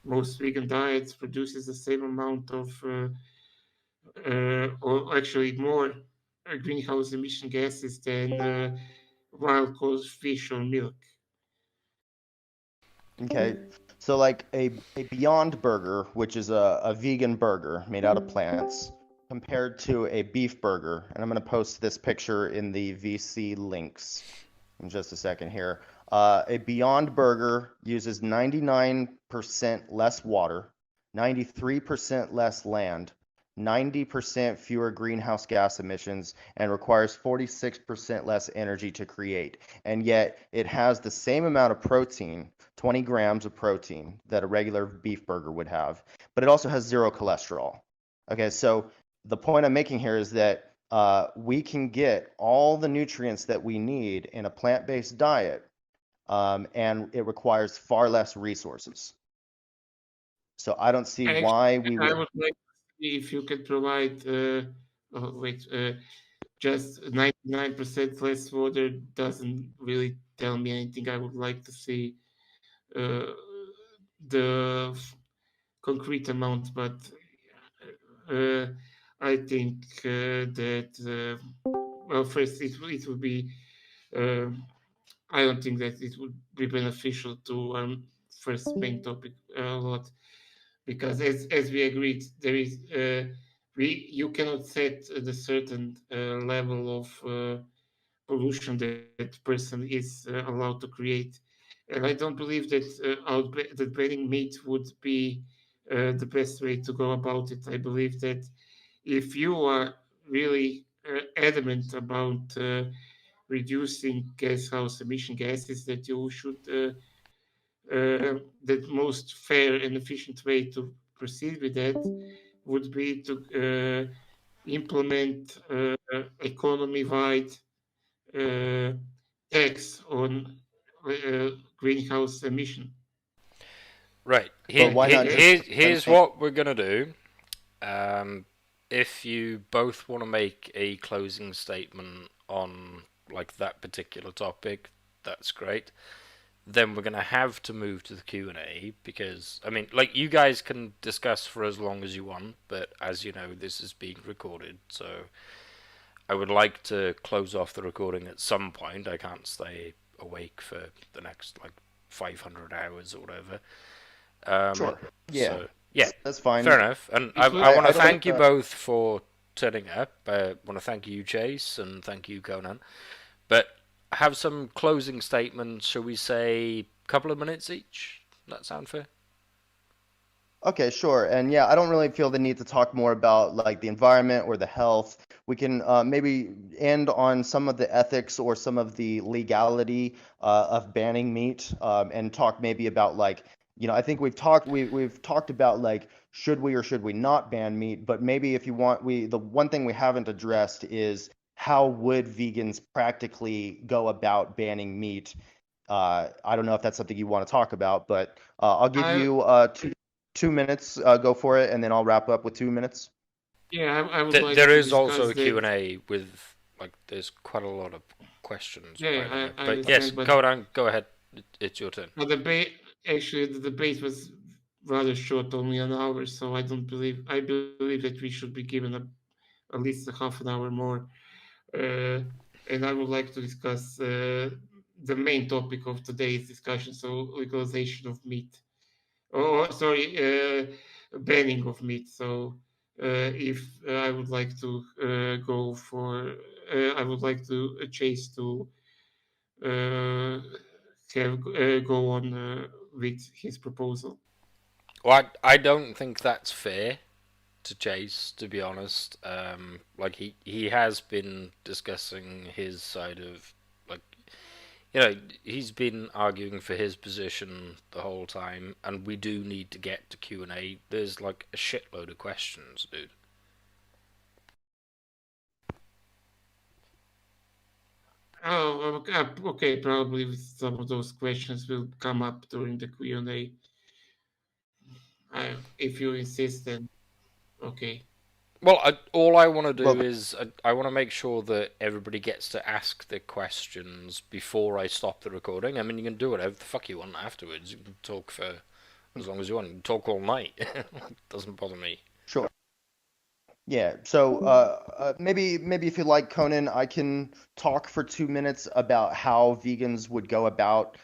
most vegan diets, produces the same amount of, or actually more greenhouse emission gases than wild caught fish or milk. Okay, so like a Beyond Burger, which is a vegan burger made out of plants, compared to a beef burger, and I'm going to post this picture in the VC links in just a second here. A Beyond Burger uses 99% less water, 93% less land, 90% fewer greenhouse gas emissions, and requires 46% less energy to create. And yet it has the same amount of protein, 20 grams of protein, that a regular beef burger would have, but it also has zero cholesterol. Okay, so the point I'm making here is that we can get all the nutrients that we need in a plant-based diet, and it requires far less resources. So I don't see Actually, why we I would. would like to see if you could provide, just 99% less water doesn't really tell me anything. I would like to see the concrete amount, but uh, I think that, well, first it would be, I don't think that it would be beneficial to our first main topic a lot, because as we agreed, there is you cannot set the certain level of pollution that person is allowed to create, and I don't believe that that banning meat would be the best way to go about it. I believe that if you are really adamant about reducing gas house emission gases, that you should the most fair and efficient way to proceed with that would be to implement economy-wide tax on greenhouse emission. Right. But why not just Here's what we're gonna do. If you both want to make a closing statement on like that particular topic, that's great. Then we're gonna have to move to the Q&A, because I mean, like, you guys can discuss for as long as you want, but as you know, this is being recorded, so I would like to close off the recording at some point. I can't stay awake for the next like 500 hours or whatever. Sure. Yeah. So, yeah, That's fine. fair enough. And I want I to don't thank you think both for turning up. I want to thank you, Chase, and thank you, Connann. But have some closing statements, shall we say, a couple of minutes each? That sound fair? Okay, sure. And yeah, I don't really feel the need to talk more about like the environment or the health. We can maybe end on some of the ethics or some of the legality of banning meat, and talk maybe about like, I think we've talked about like, should we or should we not ban meat, but maybe if you want, the one thing we haven't addressed is how would vegans practically go about banning meat? I don't know if that's something you want to talk about, but I'll give I you 2 minutes. Go for it, and then I'll wrap up with 2 minutes. Yeah, I would like There to is also discuss a that. Q&A with, like, there's quite a lot of questions. Yeah, by the way. I But yes, understand, but- Connann, go ahead. It's your turn. The debate was rather short, only an hour, so I believe that we should be given at least a half an hour more. And I would like to discuss the main topic of today's discussion, so legalization of meat. Banning of meat. So if I would like to go for, I would like to Chase to go on with his proposal. Well, I don't think that's fair to Chase, to be honest. Like he has been discussing his side of, like, you know, he's been arguing for his position the whole time, and we do need to get to Q&A. There's like a shitload of questions, dude. Oh, okay. Probably some of those questions will come up during the Q&A. If you insist, then okay. Well, all I want to do Well- is I want to make sure that everybody gets to ask the questions before I stop the recording. I mean, you can do whatever the fuck you want afterwards. You can talk for as long as you want. You can talk all night. It doesn't bother me. Sure. Yeah. So maybe if you like, Conan, I can talk for 2 minutes about how vegans would go about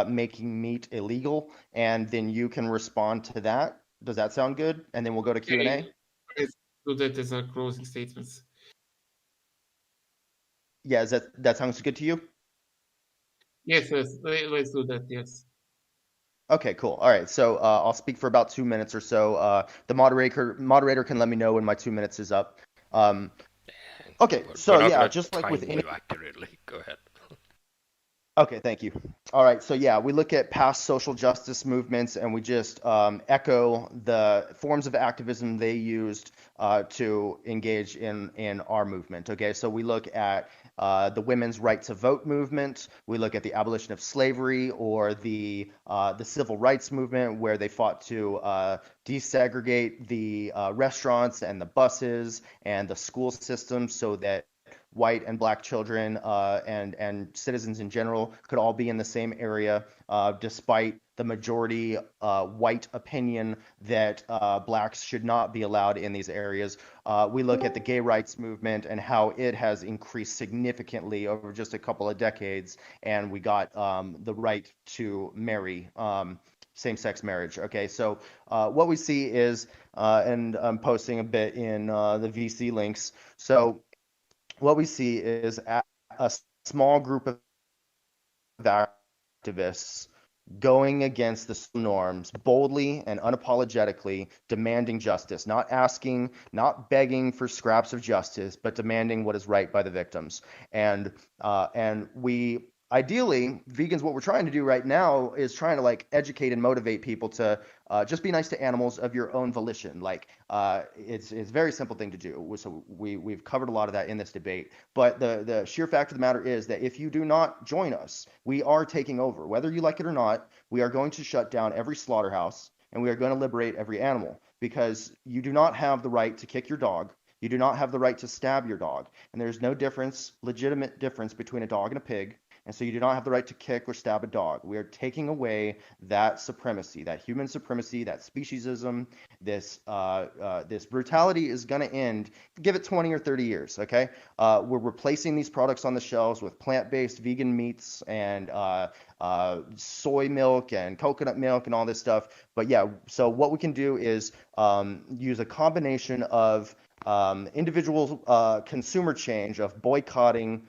making meat illegal, and then you can respond to that. Does that sound good? And then we'll go to Q&A. Let's do that as our closing statements. Yeah, that sounds good to you? Yes, let's do that. Yes. Okay, cool. All right. So I'll speak for about 2 minutes or so. The moderator can let me know when my 2 minutes is up. Okay. So We're not yeah, gonna just like time with any. you accurately. Go ahead. Okay, thank you. All right, so yeah, we look at past social justice movements and we just echo the forms of activism they used to engage in our movement. Okay, so we look at the women's right to vote movement. We look at the abolition of slavery, or the civil rights movement, where they fought to desegregate the restaurants and the buses and the school system so that white and black children and citizens in general could all be in the same area, despite the majority white opinion that blacks should not be allowed in these areas. We look at the gay rights movement and how it has increased significantly over just a couple of decades, and we got the right to marry. Same-sex marriage. Okay, so what we see is, and I'm posting a bit in the VC links. So what we see is a small group of activists going against the norms, boldly and unapologetically demanding justice, not asking, not begging for scraps of justice, but demanding what is right by the victims. And we ideally, vegans, what we're trying to do right now is trying to like educate and motivate people to just be nice to animals of your own volition. Like it's a very simple thing to do. So we've covered a lot of that in this debate. But the sheer fact of the matter is that if you do not join us, we are taking over. Whether you like it or not, we are going to shut down every slaughterhouse, and we are going to liberate every animal, because you do not have the right to kick your dog. You do not have the right to stab your dog. And there's no legitimate difference between a dog and a pig. And so you do not have the right to kick or stab a dog. We are taking away that supremacy, that human supremacy, that speciesism. This brutality is going to end. Give it 20 or 30 years, okay? We're replacing these products on the shelves with plant-based vegan meats and soy milk and coconut milk and all this stuff. But yeah, so what we can do is use a combination of individual consumer change, of boycotting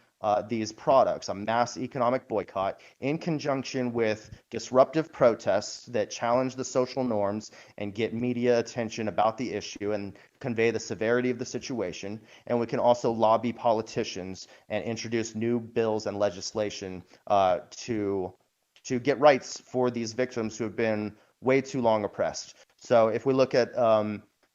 these products, a mass economic boycott, in conjunction with disruptive protests that challenge the social norms and get media attention about the issue and convey the severity of the situation. And we can also lobby politicians and introduce new bills and legislation to get rights for these victims who have been way too long oppressed. So if we look at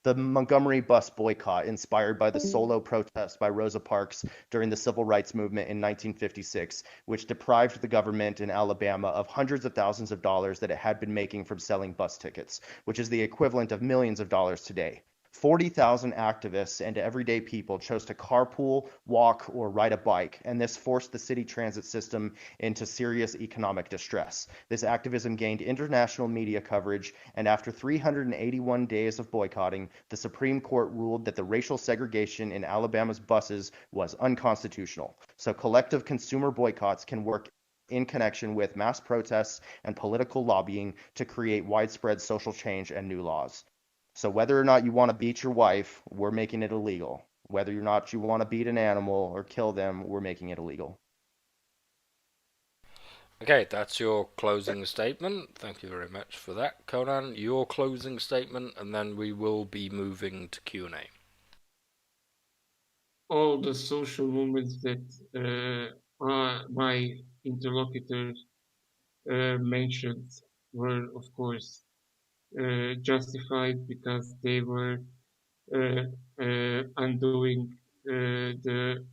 the Montgomery bus boycott, inspired by the solo protest by Rosa Parks during the civil rights movement in 1956, which deprived the government in Alabama of hundreds of thousands of dollars that it had been making from selling bus tickets, which is the equivalent of millions of dollars today. 40,000 activists and everyday people chose to carpool, walk, or ride a bike, and this forced the city transit system into serious economic distress. This activism gained international media coverage, and after 381 days of boycotting, the Supreme Court ruled that the racial segregation in Alabama's buses was unconstitutional. So collective consumer boycotts can work in connection with mass protests and political lobbying to create widespread social change and new laws. So whether or not you want to beat your wife, we're making it illegal. Whether or not you want to beat an animal or kill them, we're making it illegal. Okay, that's your closing statement. Thank you very much for that, Connann. Your closing statement, and then we will be moving to Q&A. All the social movements that my interlocutor mentioned were, of course, justified because they were undoing the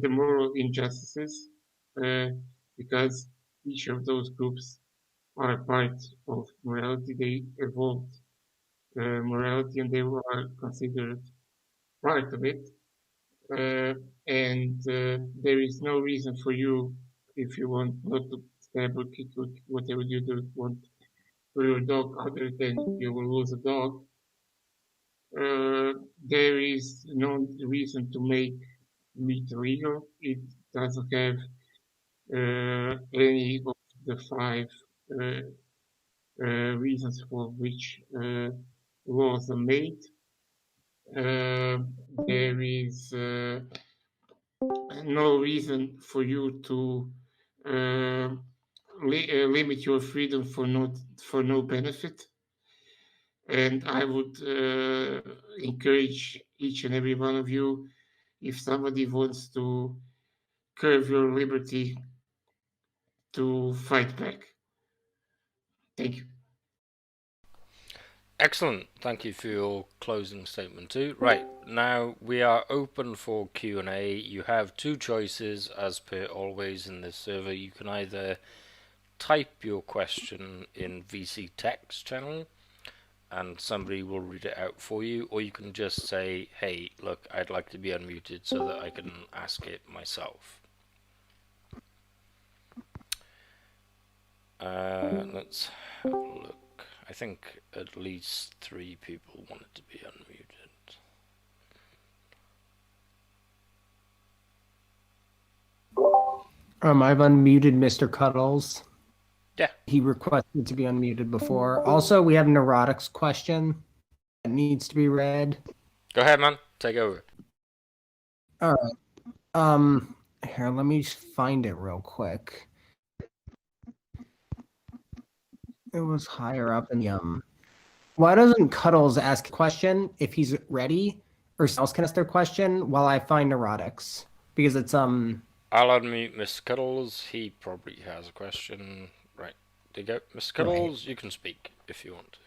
moral injustices, because each of those groups are part of morality. They evolved morality, and they were considered part of it. And there is no reason for you, if you want not to stab or kick or whatever you do want for your dog, other than you will lose a dog. There is no reason to make meat illegal. It doesn't have any of the 5 reasons for which laws are made. There is no reason for you to limit your freedom for no benefit. And I would encourage each and every one of you, if somebody wants to curb your liberty, to fight back. Thank you. Excellent. Thank you for your closing statement too. Right, now we are open for Q&A. You have 2 choices, as per always in this server. You can either type your question in VC text channel and somebody will read it out for you, or you can just say, hey, look, I'd like to be unmuted so that I can ask it myself. Let's have a look. I think at least 3 people wanted to be unmuted. I've unmuted Mr. Cuddles. Yeah. He requested to be unmuted before. Also, we have a neurotics question that needs to be read. Go ahead, man. Take over. All right. Here, let me find it real quick. It was higher up in the Why doesn't Cuddles ask a question if he's ready, or someone else can ask their question while I find neurotics? Because it's I'll unmute Mr. Cuddles. He probably has a question. Right. There you go. Mr. Cuddles, you can speak if you want to.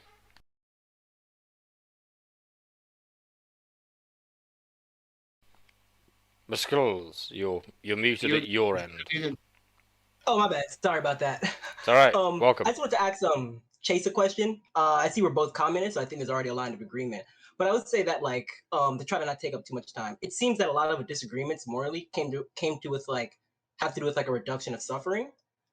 Mr. Cuddles, you're muted at your end. Oh, my bad. Sorry about that. It's all right. Welcome. I just wanted to ask Chase a question. I see we're both commented, so I think there's already a line of agreement. But I would say that, like, to try to not take up too much time, it seems that a lot of disagreements morally have to do with a reduction of suffering.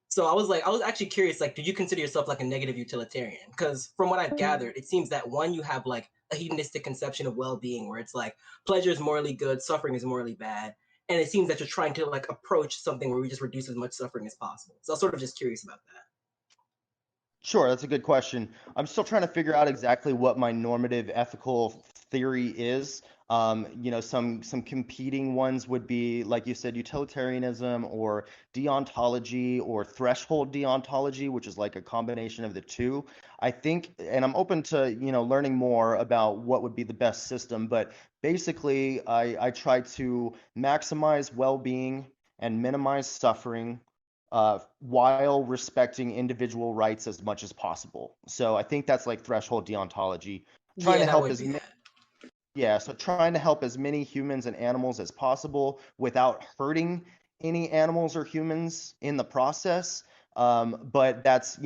So I was actually curious, like, did you consider yourself like a negative utilitarian? Because from what I've gathered, it seems that one, you have like a hedonistic conception of well-being, where it's like pleasure is morally good, suffering is morally bad. And it seems that you're trying to like approach something where we just reduce as much suffering as possible. So I was sort of just curious about that. Sure, that's a good question. I'm still trying to figure out exactly what my normative ethical theory is. Some competing ones would be, like you said, utilitarianism or deontology or threshold deontology, which is like a combination of the two. I think, and I'm open to, learning more about what would be the best system, but basically I try to maximize well-being and minimize suffering while respecting individual rights as much as possible. So I think that's like threshold deontology. Trying to help as many humans and animals as possible without hurting any animals or humans in the process. But that's,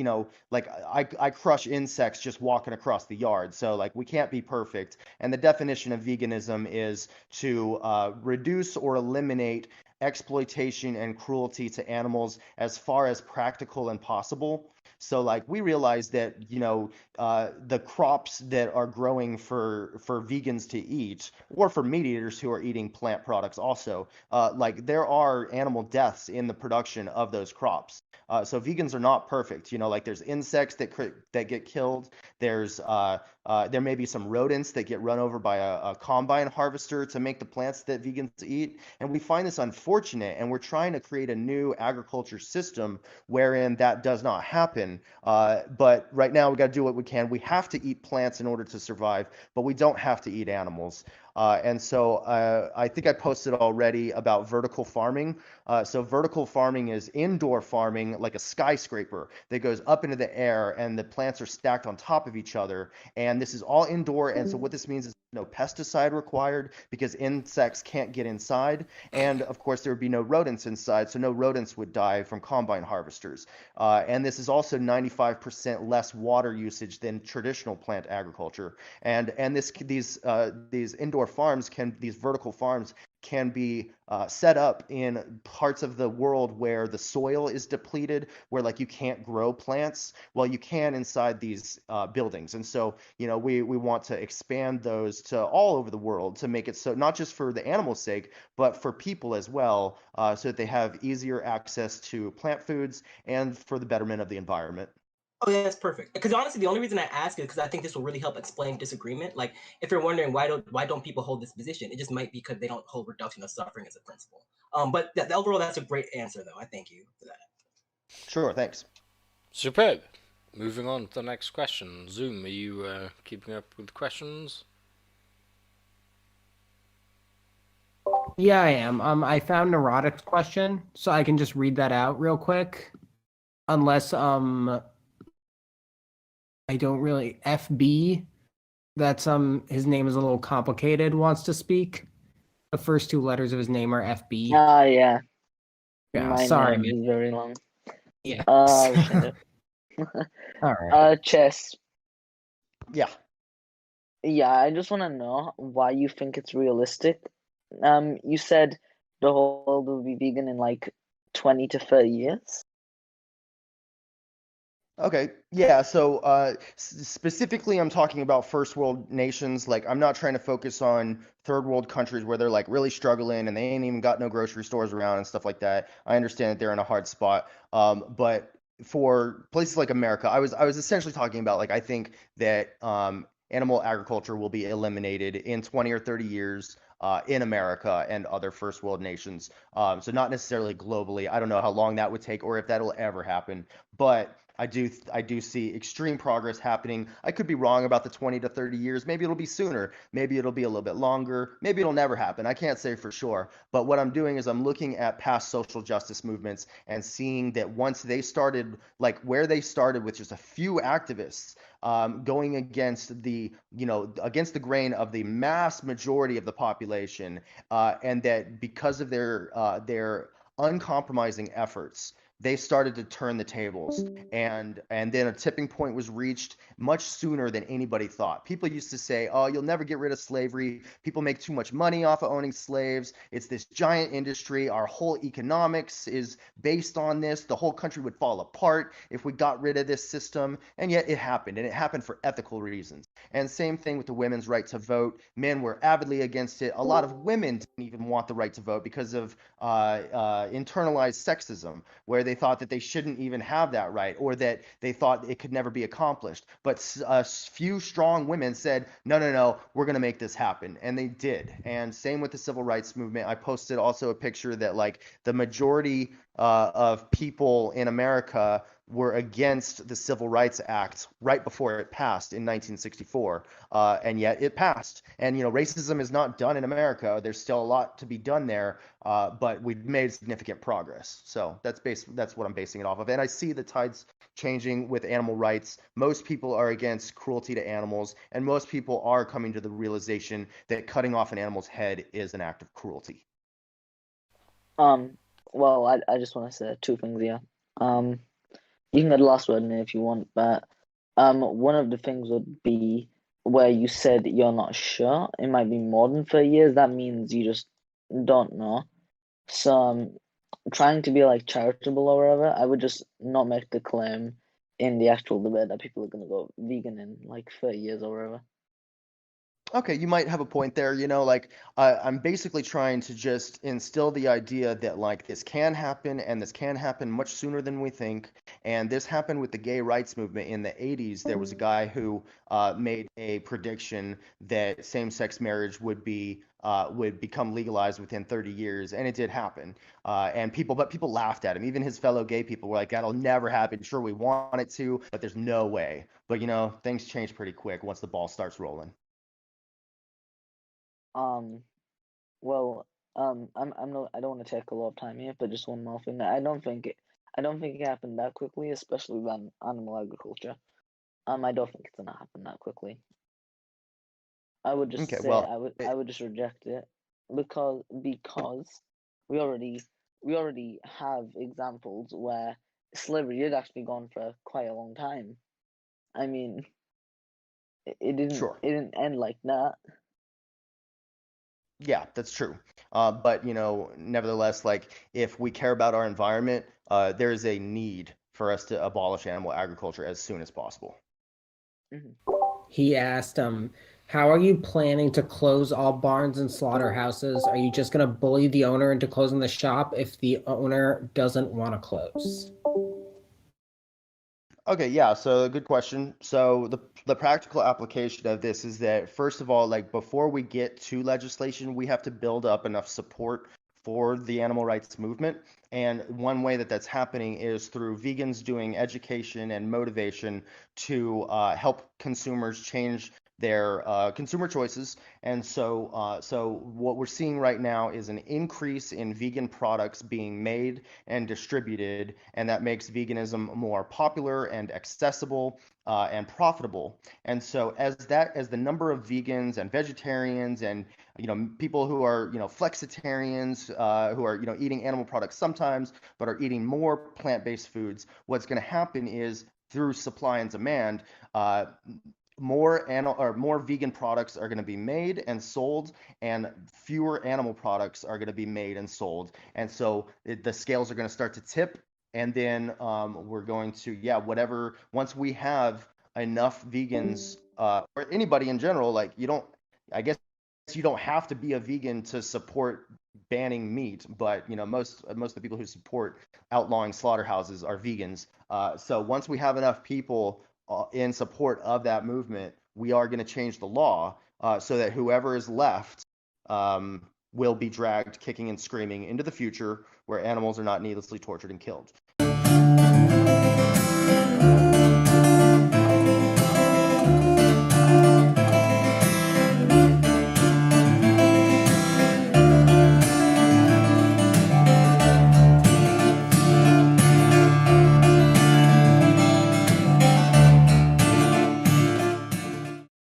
like I crush insects just walking across the yard. So like we can't be perfect. And the definition of veganism is to reduce or eliminate exploitation and cruelty to animals as far as practical and possible. So like we realize that, the crops that are growing for vegans to eat, or for meat eaters who are eating plant products also, like there are animal deaths in the production of those crops. So vegans are not perfect. Like there's insects that get killed. There may be some rodents that get run over by a combine harvester to make the plants that vegans eat. And we find this unfortunate, and we're trying to create a new agriculture system wherein that does not happen. But right now we got to do what we can. We have to eat plants in order to survive, but we don't have to eat animals. And so I think I posted already about vertical farming. So vertical farming is indoor farming, like a skyscraper that goes up into the air, and the plants are stacked on top of each other. And this is all indoor. And so what this means is no pesticide required, because insects can't get inside. And of course, there would be no rodents inside, so no rodents would die from combine harvesters. And this is also 95% less water usage than traditional plant agriculture. And these indoor farms these vertical farms can be set up in parts of the world where the soil is depleted, where like you can't grow plants. Well, you can inside these buildings. And so, we want to expand those to all over the world to make it so not just for the animals' sake, but for people as well, so that they have easier access to plant foods and for the betterment of the environment. Oh, yeah, that's perfect. Because honestly, the only reason I ask is because I think this will really help explain disagreement. Like, if you're wondering why don't people hold this position, it just might be because they don't hold reduction of suffering as a principle. But overall, that's a great answer, though. I thank you for that. Sure, thanks. Superb. Moving on to the next question. Zoom, are you keeping up with questions? Yeah, I am. I found Neurotic's question, so I can just read that out real quick. Unless I don't really FB. That's his name is a little complicated. Wants to speak. The first two letters of his name are FB. Yeah. Yeah, My sorry, name man. is very long. Yeah. All right. Chess. Yeah. Yeah, I just want to know why you think it's realistic. You said the whole world will be vegan in like 20 to 30 years. Okay. Yeah. So specifically, I'm talking about first world nations. Like, I'm not trying to focus on third world countries where they're like really struggling and they ain't even got no grocery stores around and stuff like that. I understand that they're in a hard spot. But for places like America, I was essentially talking about like I think that animal agriculture will be eliminated in 20 or 30 years. In America and other first world nations. So not necessarily globally. I don't know how long that would take or if that'll ever happen. But I do see extreme progress happening. I could be wrong about the 20 to 30 years. Maybe it'll be sooner. Maybe it'll be a little bit longer. Maybe it'll never happen. I can't say for sure. But what I'm doing is I'm looking at past social justice movements and seeing that once they started, like where they started with just a few activists going against against the grain of the mass majority of the population, and that because of their uncompromising efforts, they started to turn the tables, and then a tipping point was reached much sooner than anybody thought. People used to say, oh, you'll never get rid of slavery, people make too much money off of owning slaves, it's this giant industry, our whole economics is based on this, the whole country would fall apart if we got rid of this system. And yet it happened, and it happened for ethical reasons. And same thing with the women's right to vote. Men were avidly against it. A lot of women didn't even want the right to vote because of internalized sexism, where they thought that they shouldn't even have that right, or that they thought it could never be accomplished. But a few strong women said, no, we're going to make this happen. And they did. And same with the civil rights movement. I posted also a picture that like the majority of people in America were against the Civil Rights Act right before it passed in 1964, and yet it passed. And racism is not done in America. There's still a lot to be done there, but we've made significant progress. So that's what I'm basing it off of. And I see the tides changing with animal rights. Most people are against cruelty to animals, and most people are coming to the realization that cutting off an animal's head is an act of cruelty. Well, I just want to say two things here. You can get the last word in if you want, but one of the things would be where you said you're not sure. It might be more than 30 years. That means you just don't know. So trying to be like charitable or whatever, I would just not make the claim in the actual debate that people are gonna go vegan in like 30 years or whatever. Okay, you might have a point there. Like I'm basically trying to just instill the idea that like this can happen and this can happen much sooner than we think. And this happened with the gay rights movement in the 80s. There was a guy who made a prediction that same-sex marriage would become legalized within 30 years, and it did happen. But people laughed at him. Even his fellow gay people were like, "That'll never happen. Sure, we want it to, but there's no way." But things change pretty quick once the ball starts rolling. Um, well, I'm not. I don't want to take a lot of time here, but just one more thing. I don't think it happened that quickly, especially with animal agriculture. I don't think it's gonna happen that quickly. I would just Okay, say well, I would just reject it because we already we already have examples where slavery did actually go on for quite a long time. I mean, sure. it didn't end like that. Yeah, that's true. But nevertheless, like if we care about our environment, there is a need for us to abolish animal agriculture as soon as possible. Hmm. He asked, how are you planning to close all barns and slaughterhouses? Are you just going to bully the owner into closing the shop if the owner doesn't want to close? Okay, yeah, so good question. So the practical application of this is that first of all, like before we get to legislation, we have to build up enough support for the animal rights movement. And one way that that's happening is through vegans doing education and motivation to help consumers change their consumer choices. And so what we're seeing right now is an increase in vegan products being made and distributed, and that makes veganism more popular and accessible and profitable. And so as the number of vegans and vegetarians and people who are flexitarians who are eating animal products sometimes but are eating more plant-based foods, what's going to happen is through supply and demand, uh, more vegan products are going to be made and sold, and fewer animal products are going to be made and sold. And so the scales are going to start to tip, and then we're going to, yeah, whatever. Once we have enough vegans, or anybody in general, like I guess you don't have to be a vegan to support banning meat, but most of the people who support outlawing slaughterhouses are vegans. So once we have enough people in support of that movement, we are going to change the law so that whoever is left will be dragged kicking and screaming into the future where animals are not needlessly tortured and killed.